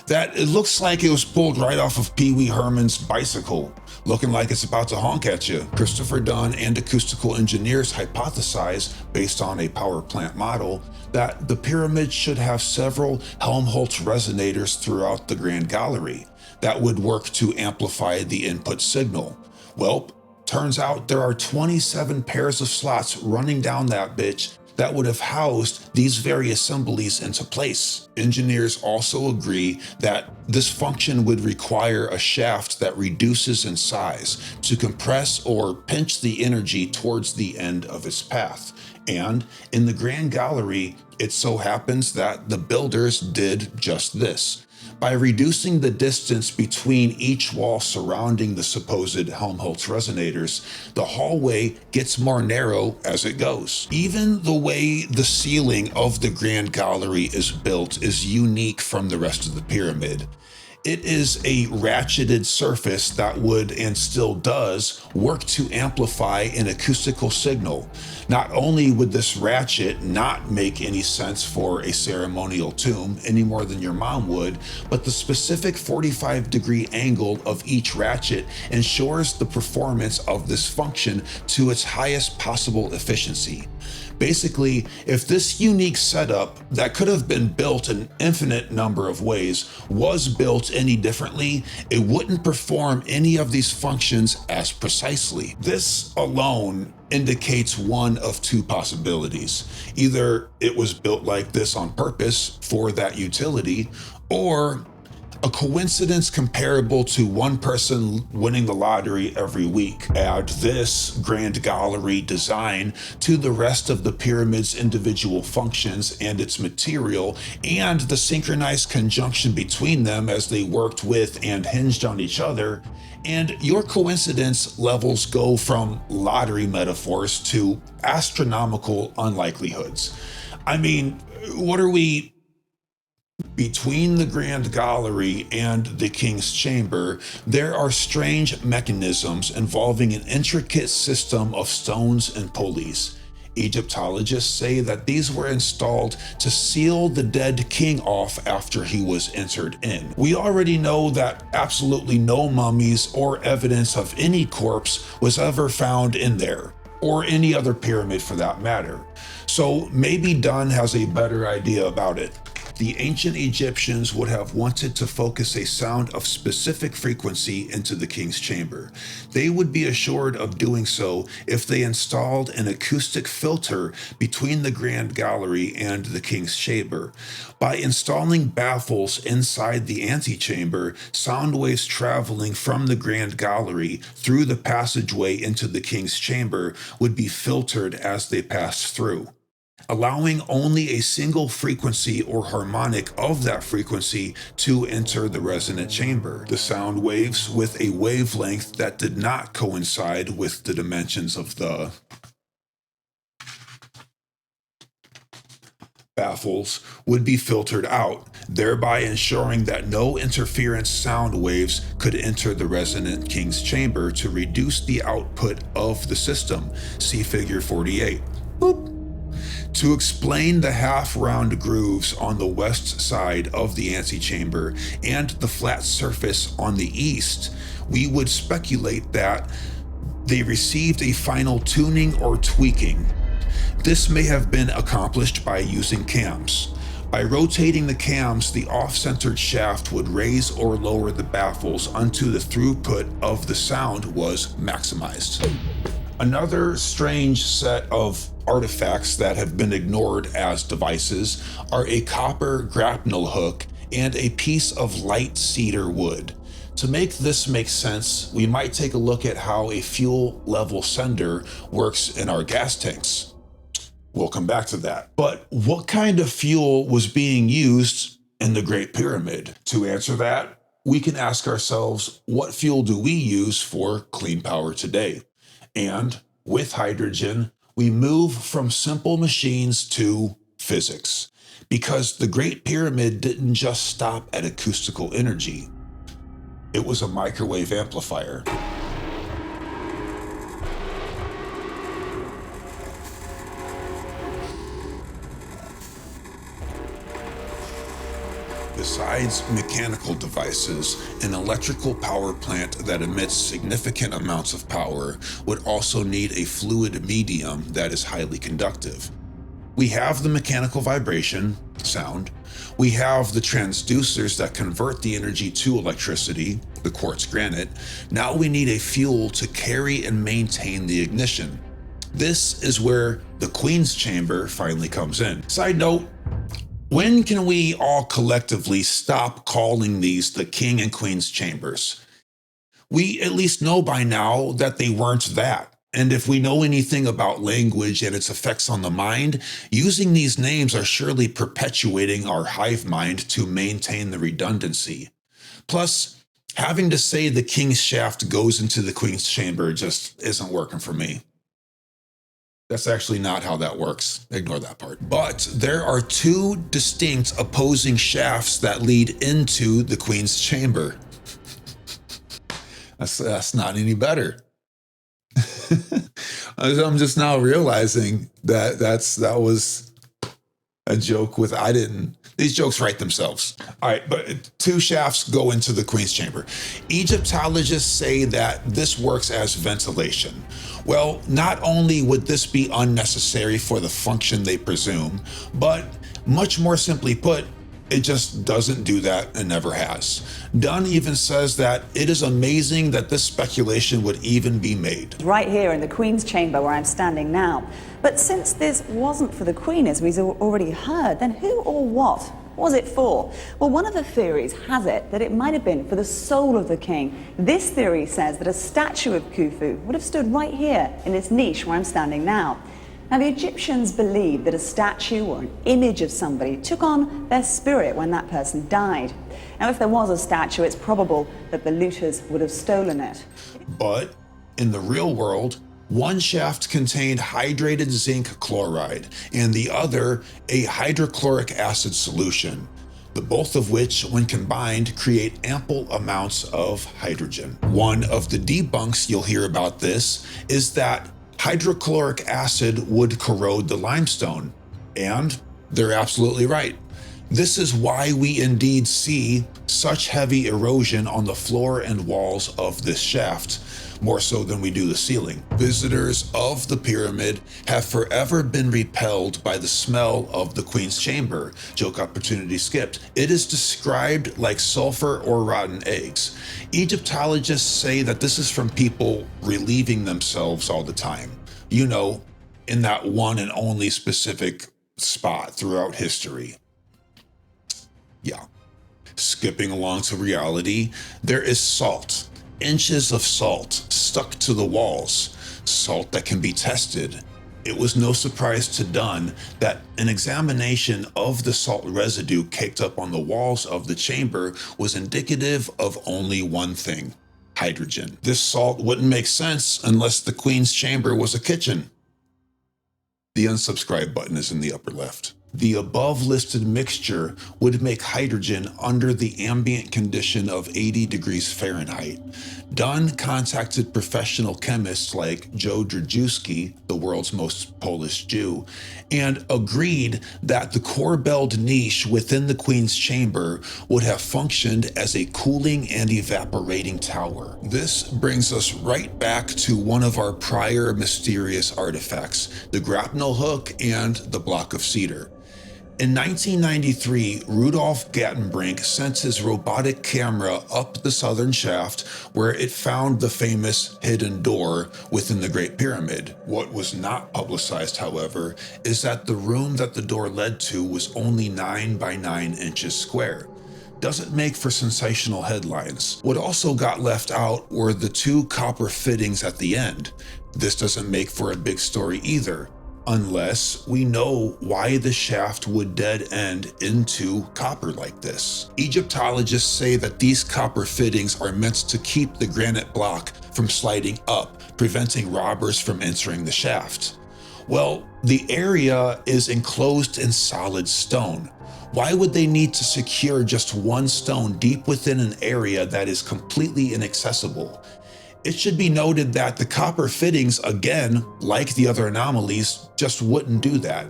That it looks like it was pulled right off of Pee Wee Herman's bicycle, looking like it's about to honk at you. Christopher Dunn and acoustical engineers hypothesize, based on a power plant model, that the pyramid should have several Helmholtz resonators throughout the Grand Gallery that would work to amplify the input signal. Well, turns out there are 27 pairs of slots running down that bitch that would have housed these very assemblies into place. Engineers also agree that this function would require a shaft that reduces in size to compress or pinch the energy towards the end of its path. And in the Grand Gallery, it so happens that the builders did just this. By reducing the distance between each wall surrounding the supposed Helmholtz resonators, the hallway gets more narrow as it goes. Even the way the ceiling of the Grand Gallery is built is unique from the rest of the pyramid. It is a ratcheted surface that would, and still does, work to amplify an acoustical signal. Not only would this ratchet not make any sense for a ceremonial tomb any more than your mom would, but the specific 45-degree angle of each ratchet ensures the performance of this function to its highest possible efficiency. Basically, if this unique setup that could have been built an infinite number of ways was built any differently, it wouldn't perform any of these functions as precisely. This alone indicates one of two possibilities. Either it was built like this on purpose for that utility, or a coincidence comparable to one person winning the lottery every week. Add this Grand Gallery design to the rest of the pyramid's individual functions and its material, and the synchronized conjunction between them as they worked with and hinged on each other, and your coincidence levels go from lottery metaphors to astronomical unlikelihoods. I mean, what are we... Between the Grand Gallery and the King's Chamber, there are strange mechanisms involving an intricate system of stones and pulleys. Egyptologists say that these were installed to seal the dead king off after he was entered in. We already know that absolutely no mummies or evidence of any corpse was ever found in there, or any other pyramid for that matter. So maybe Dunn has a better idea about it. The ancient Egyptians would have wanted to focus a sound of specific frequency into the king's chamber. They would be assured of doing so if they installed an acoustic filter between the Grand Gallery and the king's chamber. By installing baffles inside the antechamber, sound waves traveling from the Grand Gallery through the passageway into the king's chamber would be filtered as they passed through, allowing only a single frequency or harmonic of that frequency to enter the resonant chamber. The sound waves with a wavelength that did not coincide with the dimensions of the baffles would be filtered out, thereby ensuring that no interference sound waves could enter the resonant king's chamber to reduce the output of the system. See figure 48. Boop. To explain the half-round grooves on the west side of the antechamber and the flat surface on the east, we would speculate that they received a final tuning or tweaking. This may have been accomplished by using cams. By rotating the cams, the off-centered shaft would raise or lower the baffles until the throughput of the sound was maximized. Another strange set of artifacts that have been ignored as devices are a copper grapnel hook and a piece of light cedar wood. To make this make sense, we might take a look at how a fuel level sender works in our gas tanks. We'll come back to that. But what kind of fuel was being used in the Great Pyramid? To answer that, we can ask ourselves, what fuel do we use for clean power today? And with hydrogen, we move from simple machines to physics, because the Great Pyramid didn't just stop at acoustical energy. It was a microwave amplifier. Besides mechanical devices, an electrical power plant that emits significant amounts of power would also need a fluid medium that is highly conductive. We have the mechanical vibration, sound. We have the transducers that convert the energy to electricity, the quartz granite. Now we need a fuel to carry and maintain the ignition. This is where the Queen's Chamber finally comes in. Side note, when can we all collectively stop calling these the King and Queen's Chambers? We at least know by now that they weren't that. And if we know anything about language and its effects on the mind, using these names are surely perpetuating our hive mind to maintain the redundancy. Plus, having to say the king's shaft goes into the queen's chamber just isn't working for me. That's actually not how that works. Ignore that part. But there are two distinct opposing shafts that lead into the queen's chamber. That's not any better. I'm just now realizing that that was a joke with, these jokes write themselves. All right, but two shafts go into the queen's chamber. Egyptologists say that this works as ventilation. Well, not only would this be unnecessary for the function they presume, but much more simply put, it just doesn't do that and never has. Dunn even says that it is amazing that this speculation would even be made. Right here in the Queen's chamber where I'm standing now. But since this wasn't for the Queen, as we've already heard, then who or what was it for? Well, one of the theories has it that it might have been for the soul of the king. This theory says that a statue of Khufu would have stood right here in this niche where I'm standing now. Now, the Egyptians believed that a statue or an image of somebody took on their spirit when that person died. Now, if there was a statue, it's probable that the looters would have stolen it. But in the real world, one shaft contained hydrated zinc chloride and the other a hydrochloric acid solution, the both of which, when combined, create ample amounts of hydrogen. One of the debunks you'll hear about this is that hydrochloric acid would corrode the limestone, and they're absolutely right. This is why we indeed see such heavy erosion on the floor and walls of this shaft, more so than we do the ceiling. Visitors of the pyramid have forever been repelled by the smell of the queen's chamber. Joke opportunity skipped. It is described like sulfur or rotten eggs. Egyptologists say that this is from people relieving themselves all the time. You know, in that one and only specific spot throughout history. Yeah. Skipping along to reality, there is salt. Inches of salt stuck to the walls, salt that can be tested. It was no surprise to Dunn that an examination of the salt residue caked up on the walls of the chamber was indicative of only one thing: hydrogen. This salt wouldn't make sense unless the queen's chamber was a kitchen. The unsubscribe button is in the upper left. The above listed mixture would make hydrogen under the ambient condition of 80 degrees Fahrenheit. Dunn contacted professional chemists like Joe Drzewiecki, the world's most Polish Jew, and agreed that the core-belled niche within the queen's chamber would have functioned as a cooling and evaporating tower. This brings us right back to one of our prior mysterious artifacts, the grapnel hook and the block of cedar. In 1993, Rudolf Gattenbrink sent his robotic camera up the southern shaft where it found the famous hidden door within the Great Pyramid. What was not publicized, however, is that the room that the door led to was only 9 by 9 inches square. Doesn't make for sensational headlines. What also got left out were the 2 copper fittings at the end. This doesn't make for a big story either, unless we know why the shaft would dead end into copper like this. Egyptologists say that these copper fittings are meant to keep the granite block from sliding up, preventing robbers from entering the shaft. Well, the area is enclosed in solid stone. Why would they need to secure just one stone deep within an area that is completely inaccessible? It should be noted that the copper fittings, again, like the other anomalies, just wouldn't do that.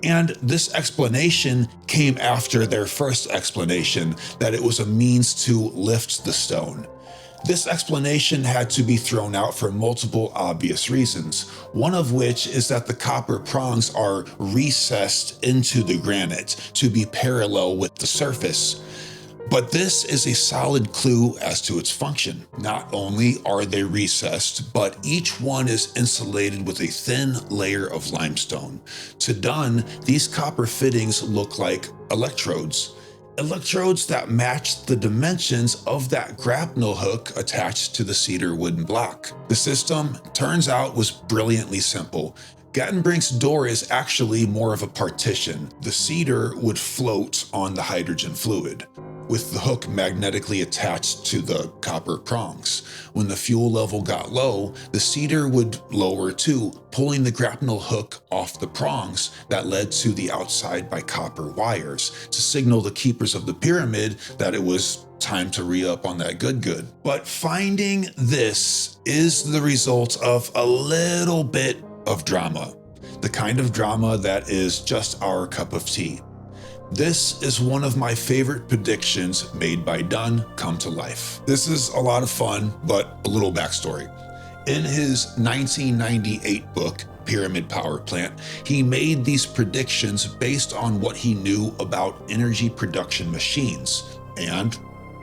And this explanation came after their first explanation that it was a means to lift the stone. This explanation had to be thrown out for multiple obvious reasons, one of which is that the copper prongs are recessed into the granite to be parallel with the surface. But this is a solid clue as to its function. Not only are they recessed, but each one is insulated with a thin layer of limestone. To Dunn, these copper fittings look like electrodes. electrodes that matched the dimensions of that grapnel hook attached to the cedar wooden block. The system, turns out, was brilliantly simple. Gattenbrink's door is actually more of a partition. The cedar would float on the hydrogen fluid, with the hook magnetically attached to the copper prongs. When the fuel level got low, the cedar would lower too, pulling the grapnel hook off the prongs that led to the outside by copper wires to signal the keepers of the pyramid that it was time to re-up on that good. But finding this is the result of a little bit of drama, the kind of drama that is just our cup of tea. This is one of my favorite predictions made by Dunn come to life. This is a lot of fun, but a little backstory. In his 1998 book, Pyramid Power Plant, he made these predictions based on what he knew about energy production machines, and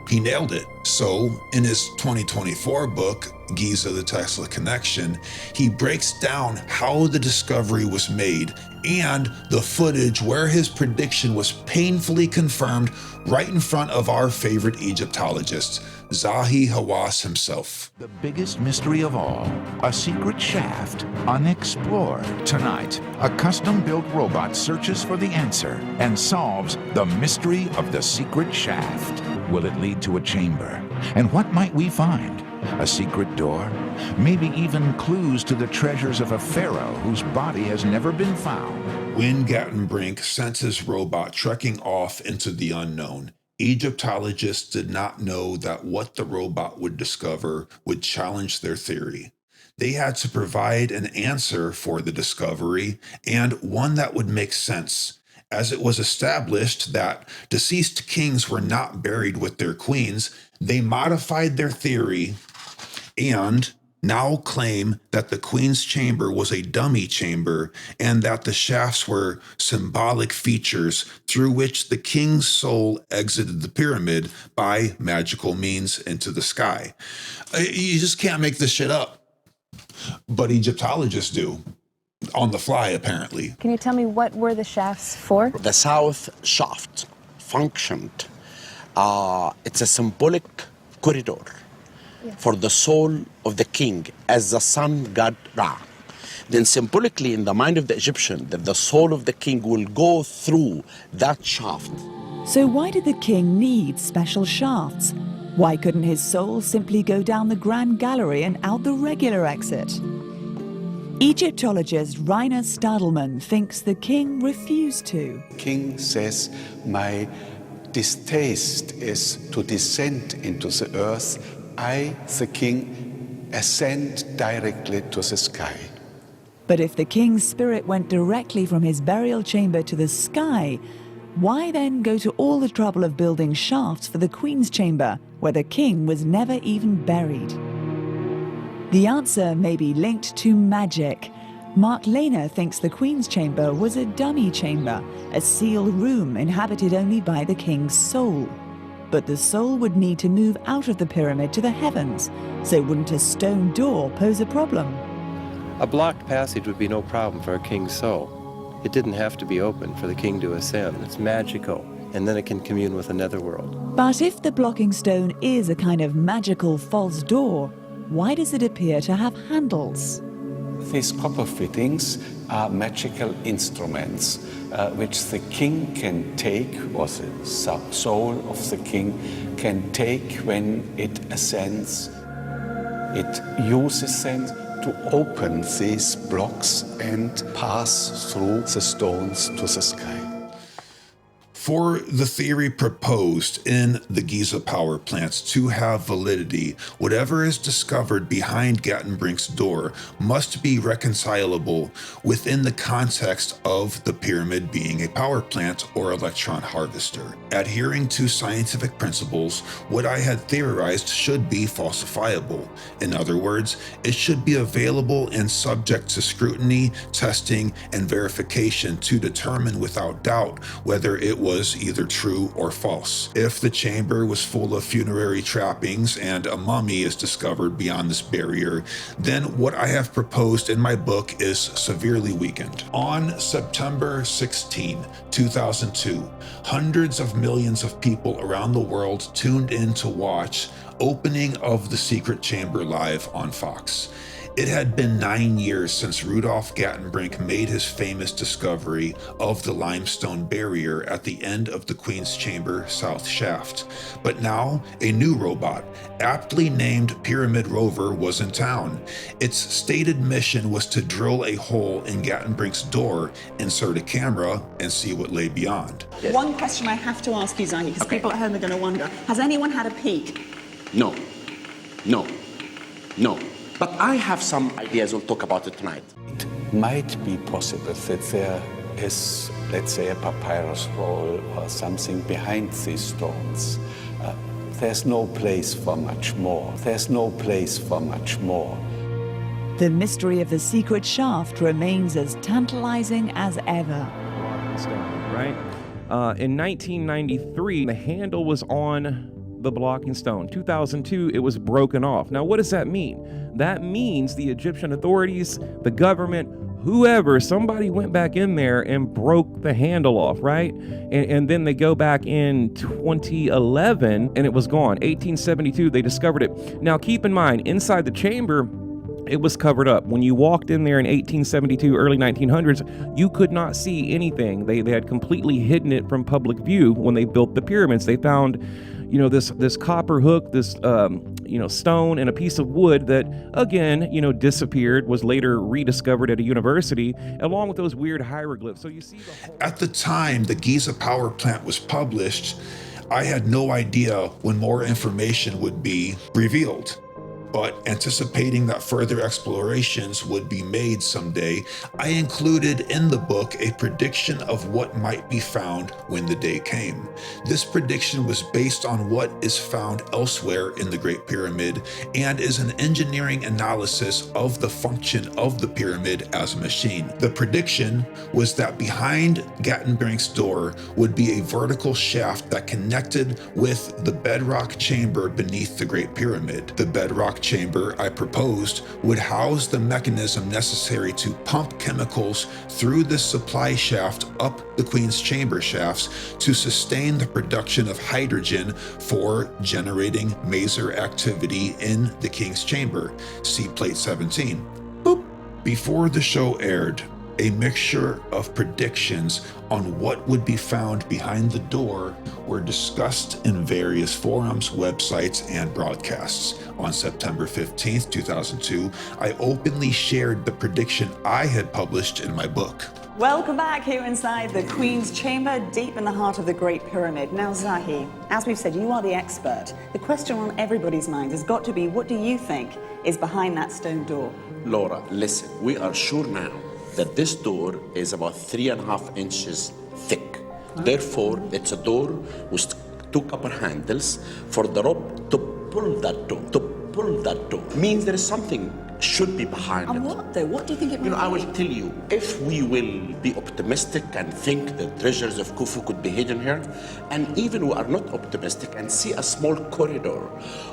he nailed it. So in his 2024 book, Giza, the Tesla Connection, he breaks down how the discovery was made and the footage where his prediction was painfully confirmed right in front of our favorite Egyptologist, Zahi Hawass himself. The biggest mystery of all, a secret shaft unexplored. Tonight, a custom-built robot searches for the answer and solves the mystery of the secret shaft. Will it lead to a chamber? And what might we find? A secret door? Maybe even clues to the treasures of a pharaoh whose body has never been found. When Gattenbrink sent his robot trekking off into the unknown, Egyptologists did not know that what the robot would discover would challenge their theory. They had to provide an answer for the discovery, and one that would make sense, as it was established that deceased kings were not buried with their queens. They modified their theory and now claim that the queen's chamber was a dummy chamber and that the shafts were symbolic features through which the king's soul exited the pyramid by magical means into the sky. You just can't make this shit up. But Egyptologists do. On the fly, apparently. Can you tell me what were the shafts for? The south shaft functioned. It's a symbolic corridor for the soul of the king as the sun god Ra. Then symbolically in the mind of the Egyptian, that the soul of the king will go through that shaft. So why did the king need special shafts? Why couldn't his soul simply go down the grand gallery and out the regular exit? Egyptologist Rainer Stadelmann thinks the king refused to. King says, my distaste is to descend into the earth. I, the king, ascend directly to the sky. But if the king's spirit went directly from his burial chamber to the sky, why then go to all the trouble of building shafts for the queen's chamber, where the king was never even buried? The answer may be linked to magic. Mark Lehner thinks the Queen's Chamber was a dummy chamber, a sealed room inhabited only by the king's soul. But the soul would need to move out of the pyramid to the heavens, so wouldn't a stone door pose a problem? A blocked passage would be no problem for a king's soul. It didn't have to be open for the king to ascend. It's magical, and then it can commune with the netherworld. But if the blocking stone is a kind of magical false door, why does it appear to have handles? These copper fittings are magical instruments which the king can take, or the soul of the king can take when it ascends. It uses them to open these blocks and pass through the stones to the sky. For the theory proposed in the Giza power plants to have validity, whatever is discovered behind Gattenbrink's door must be reconcilable within the context of the pyramid being a power plant or electron harvester. Adhering to scientific principles, what I had theorized should be falsifiable. In other words, it should be available and subject to scrutiny, testing, and verification to determine without doubt whether it was was either true or false. If the chamber was full of funerary trappings and a mummy is discovered beyond this barrier, then what I have proposed in my book is severely weakened. On September 16, 2002, hundreds of millions of people around the world tuned in to watch opening of the secret chamber live on Fox. It had been 9 years since Rudolf Gattenbrink made his famous discovery of the limestone barrier at the end of the Queen's Chamber South Shaft. But now, a new robot, aptly named Pyramid Rover, was in town. Its stated mission was to drill a hole in Gattenbrink's door, insert a camera, and see what lay beyond. One question I have to ask you, Zahi, because people at home are going to wonder, has anyone had a peek? No. But I have some ideas. We'll talk about it tonight. It might be possible that there is, let's say, a papyrus roll or something behind these stones. There's no place for much more. There's no place for much more. The mystery of the secret shaft remains as tantalizing as ever. Right? In 1993, the handle was on the blocking stone. 2002, it was broken off. Now, what does that mean? That means the Egyptian authorities, the government, whoever, somebody went back in there and broke the handle off, right? And then they go back in 2011 and it was gone. 1872, they discovered it. Now, keep in mind, inside the chamber, it was covered up. When you walked in there in 1872, early 1900s, you could not see anything. They had completely hidden it from public view when they built the pyramids. They found, this copper hook, this, stone and a piece of wood that, again, disappeared, was later rediscovered at a university, along with those weird hieroglyphs. So you see the whole... At the time the Giza Power Plant was published, I had no idea when more information would be revealed. But anticipating that further explorations would be made someday, I included in the book a prediction of what might be found when the day came. This prediction was based on what is found elsewhere in the Great Pyramid and is an engineering analysis of the function of the pyramid as a machine. The prediction was that behind Gattenbrink's door would be a vertical shaft that connected with the bedrock chamber beneath the Great Pyramid. The bedrock chamber I proposed would house the mechanism necessary to pump chemicals through this supply shaft up the Queen's Chamber shafts to sustain the production of hydrogen for generating maser activity in the King's Chamber. See Plate 17. Boop. Before the show aired, a mixture of predictions on what would be found behind the door were discussed in various forums, websites, and broadcasts. On September 15th, 2002, I openly shared the prediction I had published in my book. Welcome back here inside the Queen's Chamber, deep in the heart of the Great Pyramid. Now, Zahi, as we've said, you are the expert. The question on everybody's mind has got to be, what do you think is behind that stone door? Laura, listen, we are sure now that this door is about 3.5 inches thick. Therefore, it's a door with 2 copper handles for the rope to pull that door. To pull that door means there is something should be behind it. And what though? What do you think it might be? I will tell you, if we will be optimistic and think the treasures of Khufu could be hidden here, and even we are not optimistic and see a small corridor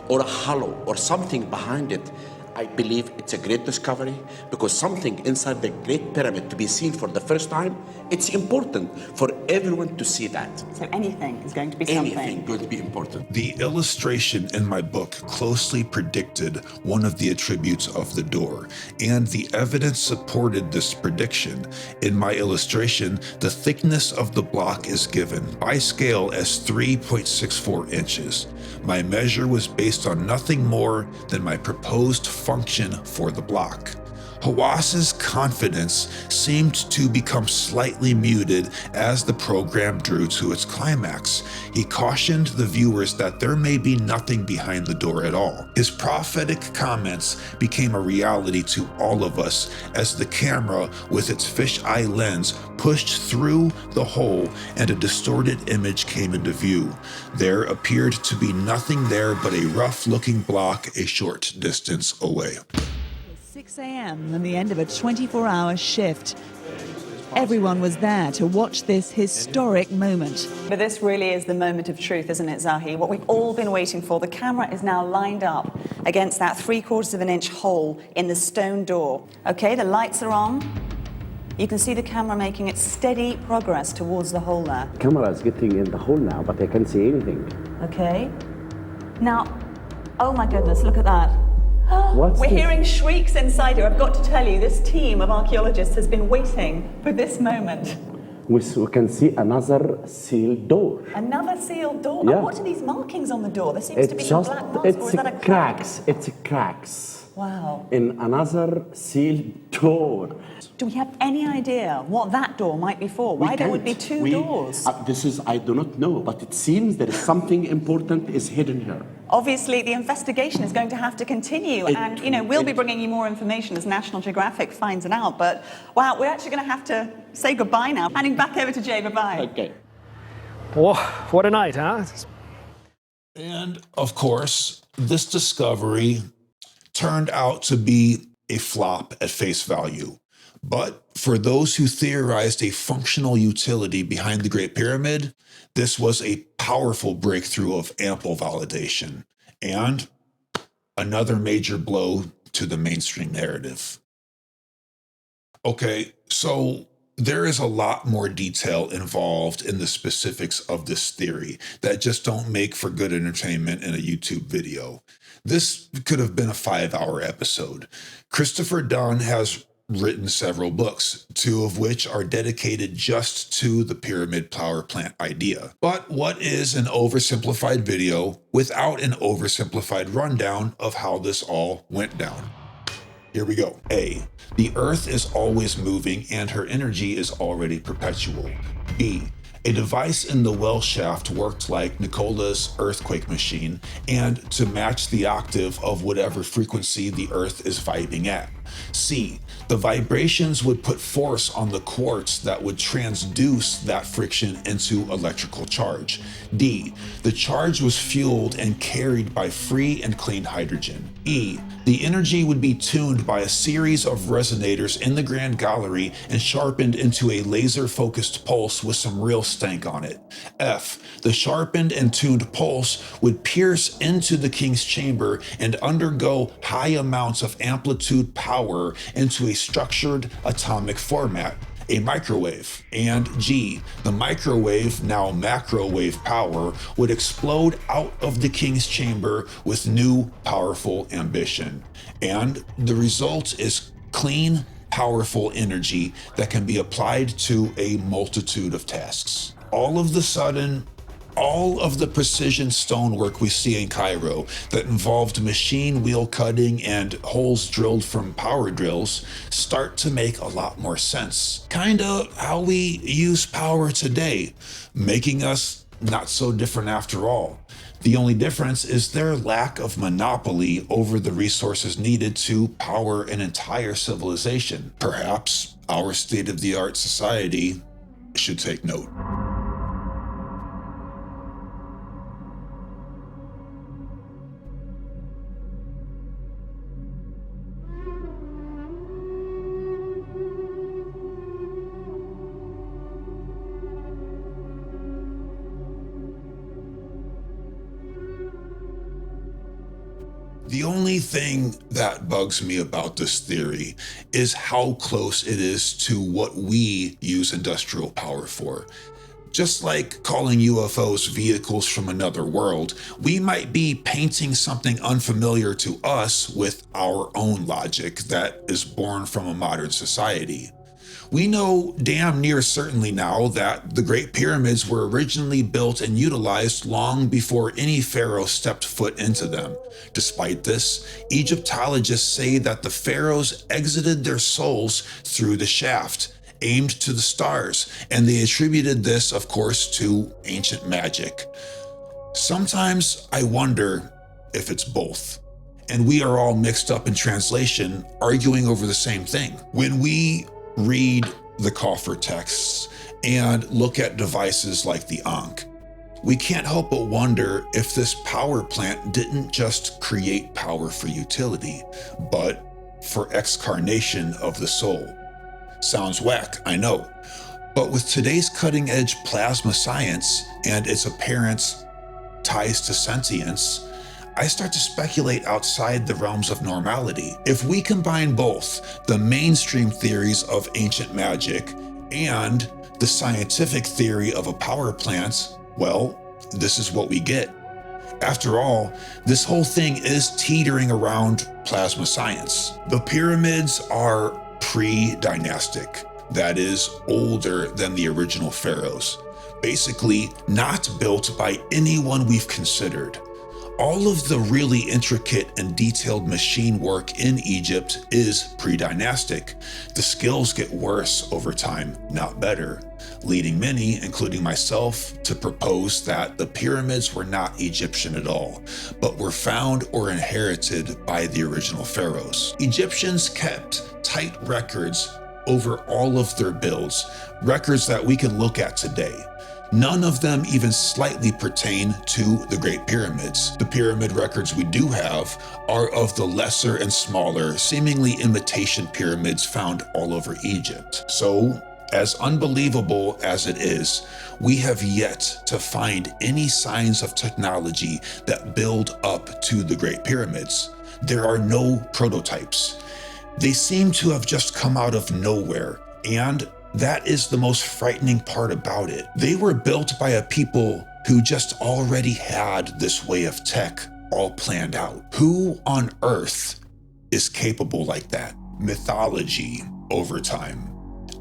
or a hollow or something behind it, I believe it's a great discovery, because something inside the Great Pyramid to be seen for the first time, it's important for everyone to see that. So anything is going to be something. Anything going to be important. The illustration in my book closely predicted one of the attributes of the door, and the evidence supported this prediction. In my illustration, the thickness of the block is given by scale as 3.64 inches. My measure was based on nothing more than my proposed function for the block. Hawass's confidence seemed to become slightly muted as the program drew to its climax. He cautioned the viewers that there may be nothing behind the door at all. His prophetic comments became a reality to all of us as the camera, with its fisheye lens, pushed through the hole and a distorted image came into view. There appeared to be nothing there but a rough-looking block a short distance away. 6 a.m. and the end of a 24-hour shift. Everyone was there to watch this historic moment. But this really is the moment of truth, isn't it, Zahi? What we've all been waiting for. The camera is now lined up against that 3/4 of an inch hole in the stone door. Okay, the lights are on. You can see the camera making its steady progress towards the hole there. The camera is getting in the hole now, but I can't see anything. Okay. Now, oh my goodness, look at that. What's We're this? hearing shrieks inside here. I've got to tell you, this team of archaeologists has been waiting for this moment. We can see another sealed door. Another sealed door? Yeah. And what are these markings on the door? There seems to be some black marks, or it's is that a crack? cracks. It's cracks. Wow. In another sealed door. Do we have any idea what that door might be for? Why there would be two doors? I do not know, but it seems there is something important is hidden here. Obviously, the investigation is going to have to continue, and we'll be bringing you more information as National Geographic finds it out. But wow, we're actually going to have to say goodbye now. Handing back over to Jay. Bye-bye. Okay. Oh, what a night, huh? And of course, this discovery turned out to be a flop at face value. But for those who theorized a functional utility behind the Great Pyramid, this was a powerful breakthrough of ample validation and another major blow to the mainstream narrative. Okay, so there is a lot more detail involved in the specifics of this theory that just don't make for good entertainment in a YouTube video. This could have been a 5-hour episode. Christopher Dunn has written several books, 2 of which are dedicated just to the pyramid power plant idea. But what is an oversimplified video without an oversimplified rundown of how this all went down? Here we go. A, the Earth is always moving and her energy is already perpetual. B, a device in the well shaft worked like Nikola's earthquake machine and to match the octave of whatever frequency the Earth is vibing at. C, the vibrations would put force on the quartz that would transduce that friction into electrical charge. D, the charge was fueled and carried by free and clean hydrogen. E, the energy would be tuned by a series of resonators in the Grand Gallery and sharpened into a laser-focused pulse with some real stank on it. F, the sharpened and tuned pulse would pierce into the king's chamber and undergo high amounts of amplitude power into a structured atomic format, a microwave. And G, the microwave, now macrowave power, would explode out of the king's chamber with new powerful ambition. And the result is clean, powerful energy that can be applied to a multitude of tasks. All of the sudden, all of the precision stonework we see in Cairo that involved machine wheel cutting and holes drilled from power drills start to make a lot more sense. Kinda how we use power today, making us not so different after all. The only difference is their lack of monopoly over the resources needed to power an entire civilization. Perhaps our state-of-the-art society should take note. The only thing that bugs me about this theory is how close it is to what we use industrial power for. Just like calling UFOs vehicles from another world, we might be painting something unfamiliar to us with our own logic that is born from a modern society. We know damn near certainly now that the Great Pyramids were originally built and utilized long before any pharaoh stepped foot into them. Despite this, Egyptologists say that the pharaohs exited their souls through the shaft, aimed to the stars, and they attributed this, of course, to ancient magic. Sometimes I wonder if it's both, and we are all mixed up in translation, arguing over the same thing. When we read the Coffer texts and look at devices like the Ankh, we can't help but wonder if this power plant didn't just create power for utility, but for excarnation of the soul. Sounds whack, I know. But with today's cutting-edge plasma science and its apparent ties to sentience, I start to speculate outside the realms of normality. If we combine both the mainstream theories of ancient magic and the scientific theory of a power plant, well, this is what we get. After all, this whole thing is teetering around plasma science. The pyramids are pre-dynastic, that is, older than the original pharaohs. Basically, not built by anyone we've considered. All of the really intricate and detailed machine work in Egypt is pre-dynastic. The skills get worse over time, not better, leading many, including myself, to propose that the pyramids were not Egyptian at all, but were found or inherited by the original pharaohs. Egyptians kept tight records over all of their builds, records that we can look at today. None of them even slightly pertain to the Great Pyramids. The pyramid records we do have are of the lesser and smaller, seemingly imitation pyramids found all over Egypt. So, as unbelievable as it is, we have yet to find any signs of technology that build up to the Great Pyramids. There are no prototypes. They seem to have just come out of nowhere, and that is the most frightening part about it. They were built by a people who just already had this way of tech all planned out. Who on earth is capable like that? Mythology, over time,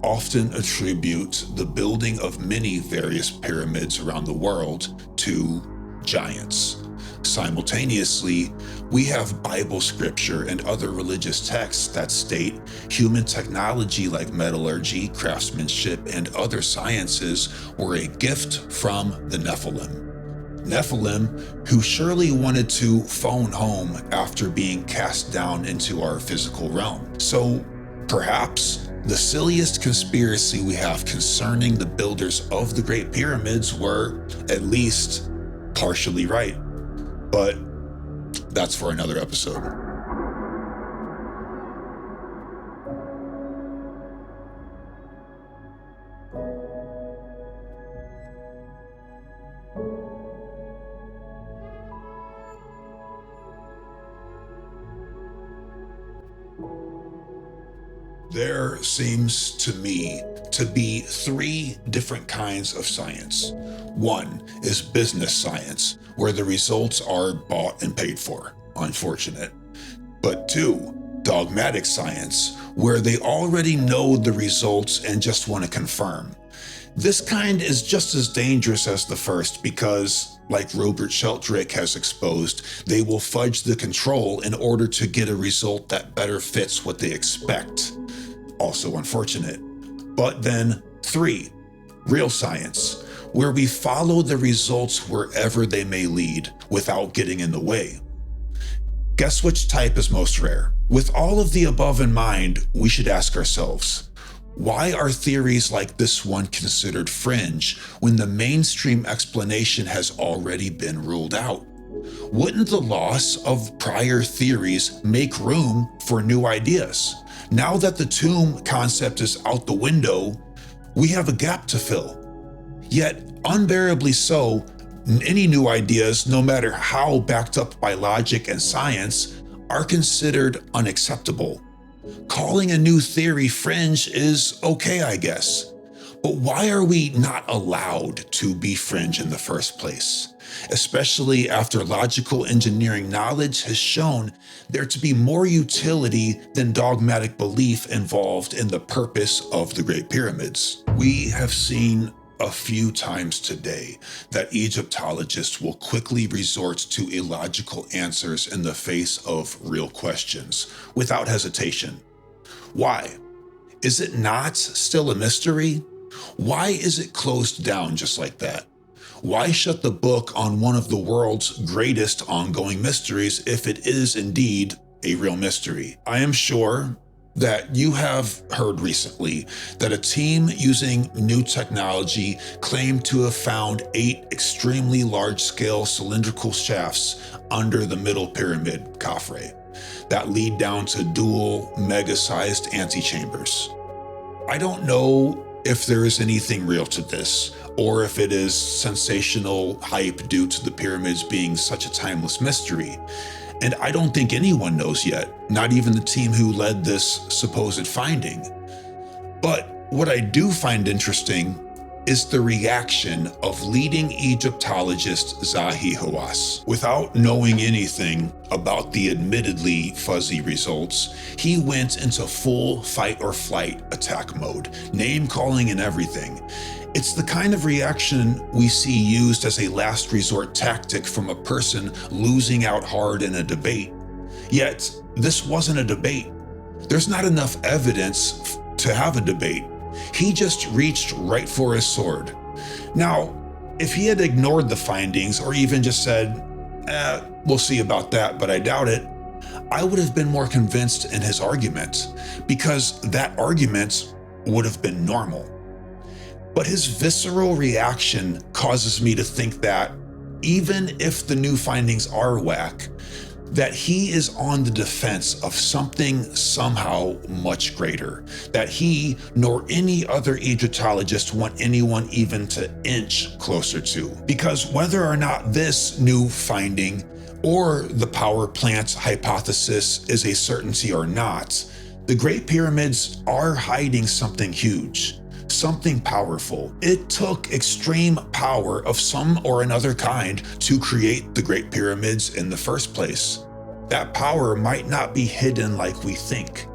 often attributes the building of many various pyramids around the world to giants. Simultaneously, we have Bible scripture and other religious texts that state human technology like metallurgy, craftsmanship, and other sciences were a gift from the Nephilim. Nephilim, who surely wanted to phone home after being cast down into our physical realm. So perhaps the silliest conspiracy we have concerning the builders of the Great Pyramids were at least partially right. But that's for another episode. There seems to me to be three different kinds of science. One is business science, where the results are bought and paid for. Unfortunate. But two, dogmatic science, where they already know the results and just want to confirm. This kind is just as dangerous as the first because, like Robert Sheldrake has exposed, they will fudge the control in order to get a result that better fits what they expect. Also unfortunate. But then three, real science, where we follow the results wherever they may lead without getting in the way. Guess which type is most rare? With all of the above in mind, we should ask ourselves, why are theories like this one considered fringe when the mainstream explanation has already been ruled out? Wouldn't the loss of prior theories make room for new ideas? Now that the tomb concept is out the window, we have a gap to fill. Yet, unbearably so, any new ideas, no matter how backed up by logic and science, are considered unacceptable. Calling a new theory fringe is okay, I guess. But why are we not allowed to be fringe in the first place? Especially after logical engineering knowledge has shown there to be more utility than dogmatic belief involved in the purpose of the Great Pyramids. We have seen a few times today that Egyptologists will quickly resort to illogical answers in the face of real questions, without hesitation. Why? Is it not still a mystery? Why is it closed down just like that? Why shut the book on one of the world's greatest ongoing mysteries if it is indeed a real mystery? I am sure that you have heard recently that a team using new technology claimed to have found 8 extremely large-scale cylindrical shafts under the middle pyramid, Khafre, that lead down to dual, mega-sized antechambers. I don't know if there is anything real to this, or if it is sensational hype due to the pyramids being such a timeless mystery. And I don't think anyone knows yet, not even the team who led this supposed finding. But what I do find interesting is the reaction of leading Egyptologist Zahi Hawass. Without knowing anything about the admittedly fuzzy results, he went into full fight or flight attack mode, name calling and everything. It's the kind of reaction we see used as a last resort tactic from a person losing out hard in a debate. Yet, this wasn't a debate. There's not enough evidence to have a debate. He just reached right for his sword. Now, if he had ignored the findings or even just said, we'll see about that, but I doubt it, I would have been more convinced in his argument, because that argument would have been normal. But his visceral reaction causes me to think that even if the new findings are whack, that he is on the defense of something somehow much greater, that he nor any other Egyptologist want anyone even to inch closer to. Because whether or not this new finding or the power plant hypothesis is a certainty or not, the Great Pyramids are hiding something huge, something powerful. It took extreme power of some or another kind to create the Great Pyramids in the first place. That power might not be hidden like we think.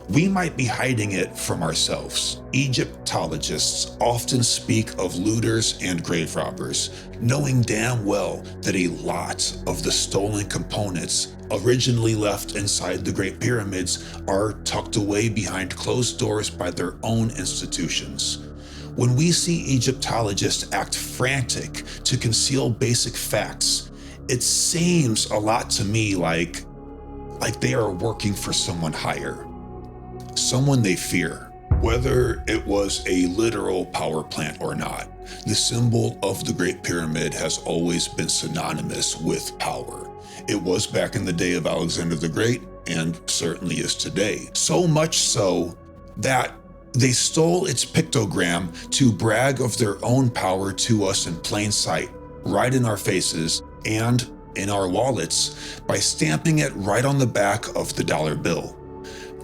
We might be hiding it from ourselves. Egyptologists often speak of looters and grave robbers, knowing damn well that a lot of the stolen components originally left inside the Great Pyramids are tucked away behind closed doors by their own institutions. When we see Egyptologists act frantic to conceal basic facts, it seems a lot to me like they are working for someone higher, someone they fear. Whether it was a literal power plant or not, the symbol of the Great Pyramid has always been synonymous with power. It was back in the day of Alexander the Great, and certainly is today. So much so that they stole its pictogram to brag of their own power to us in plain sight, right in our faces and in our wallets, by stamping it right on the back of the dollar bill.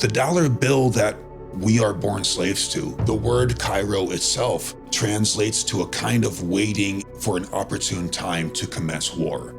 The dollar bill that we are born slaves to. The word Cairo itself translates to a kind of waiting for an opportune time to commence war.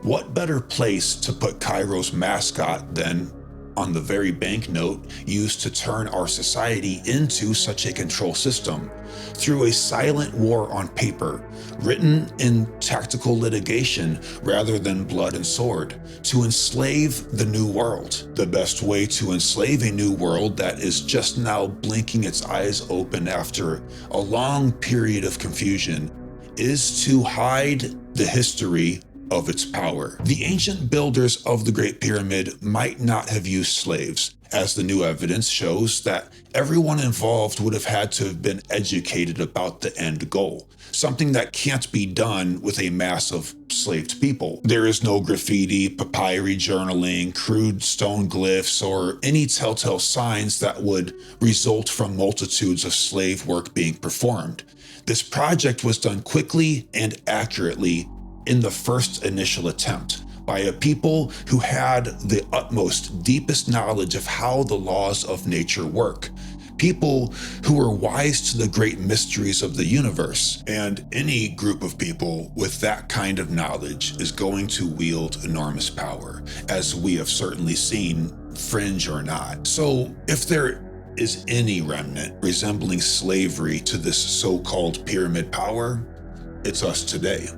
What better place to put Cairo's mascot than on the very banknote used to turn our society into such a control system, through a silent war on paper, written in tactical litigation rather than blood and sword, to enslave the new world. The best way to enslave a new world that is just now blinking its eyes open after a long period of confusion is to hide the history of its power. The ancient builders of the Great Pyramid might not have used slaves, as the new evidence shows that everyone involved would have had to have been educated about the end goal, something that can't be done with a mass of enslaved people. There is no graffiti, papyri journaling, crude stone glyphs, or any telltale signs that would result from multitudes of slave work being performed. This project was done quickly and accurately in the first initial attempt by a people who had the utmost, deepest knowledge of how the laws of nature work. People who were wise to the great mysteries of the universe. And any group of people with that kind of knowledge is going to wield enormous power, as we have certainly seen, fringe or not. So if there is any remnant resembling slavery to this so-called pyramid power, it's us today.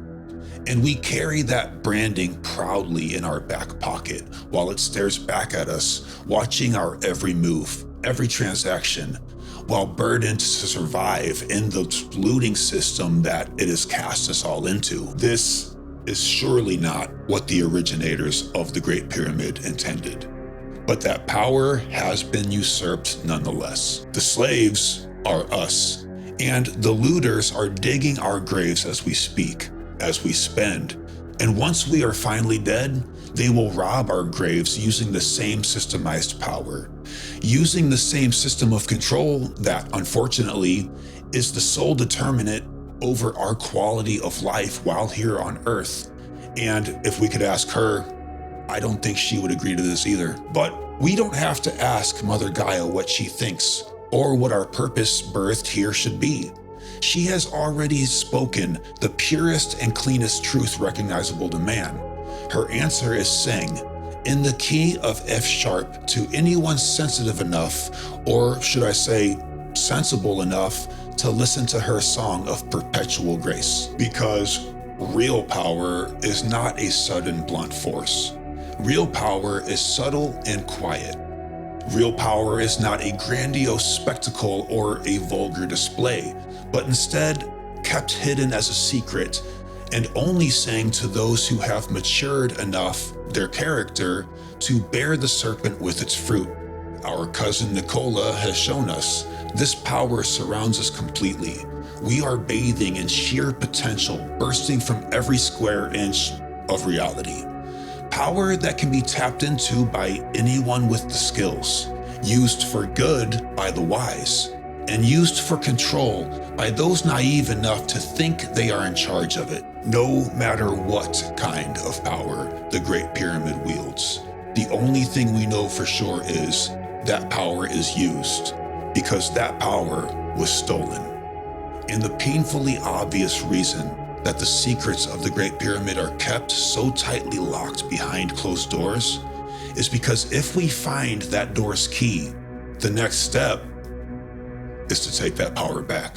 And we carry that branding proudly in our back pocket while it stares back at us, watching our every move, every transaction, while burdened to survive in the looting system that it has cast us all into. This is surely not what the originators of the Great Pyramid intended. But that power has been usurped nonetheless. The slaves are us, and the looters are digging our graves as we speak, as we spend, And once we are finally dead, they will rob our graves using the same systemized power, using the same system of control that, unfortunately, is the sole determinant over our quality of life while here on Earth. And if we could ask her, I don't think she would agree to this either. But we don't have to ask Mother Gaia what she thinks or what our purpose birthed here should be. She has already spoken the purest and cleanest truth recognizable to man. Her answer is sang in the key of F sharp to anyone sensitive enough, or should I say sensible enough, to listen to her song of perpetual grace. Because real power is not a sudden blunt force. Real power is subtle and quiet. Real power is not a grandiose spectacle or a vulgar display, but instead kept hidden as a secret and only sang to those who have matured enough their character to bear the serpent with its fruit. Our cousin Nikola has shown us this power surrounds us completely. We are bathing in sheer potential, bursting from every square inch of reality. Power that can be tapped into by anyone with the skills, used for good by the wise, and used for control by those naive enough to think they are in charge of it. No matter what kind of power the Great Pyramid wields, the only thing we know for sure is that power is used, because that power was stolen. And the painfully obvious reason that the secrets of the Great Pyramid are kept so tightly locked behind closed doors is because if we find that door's key, the next step is to take that power back.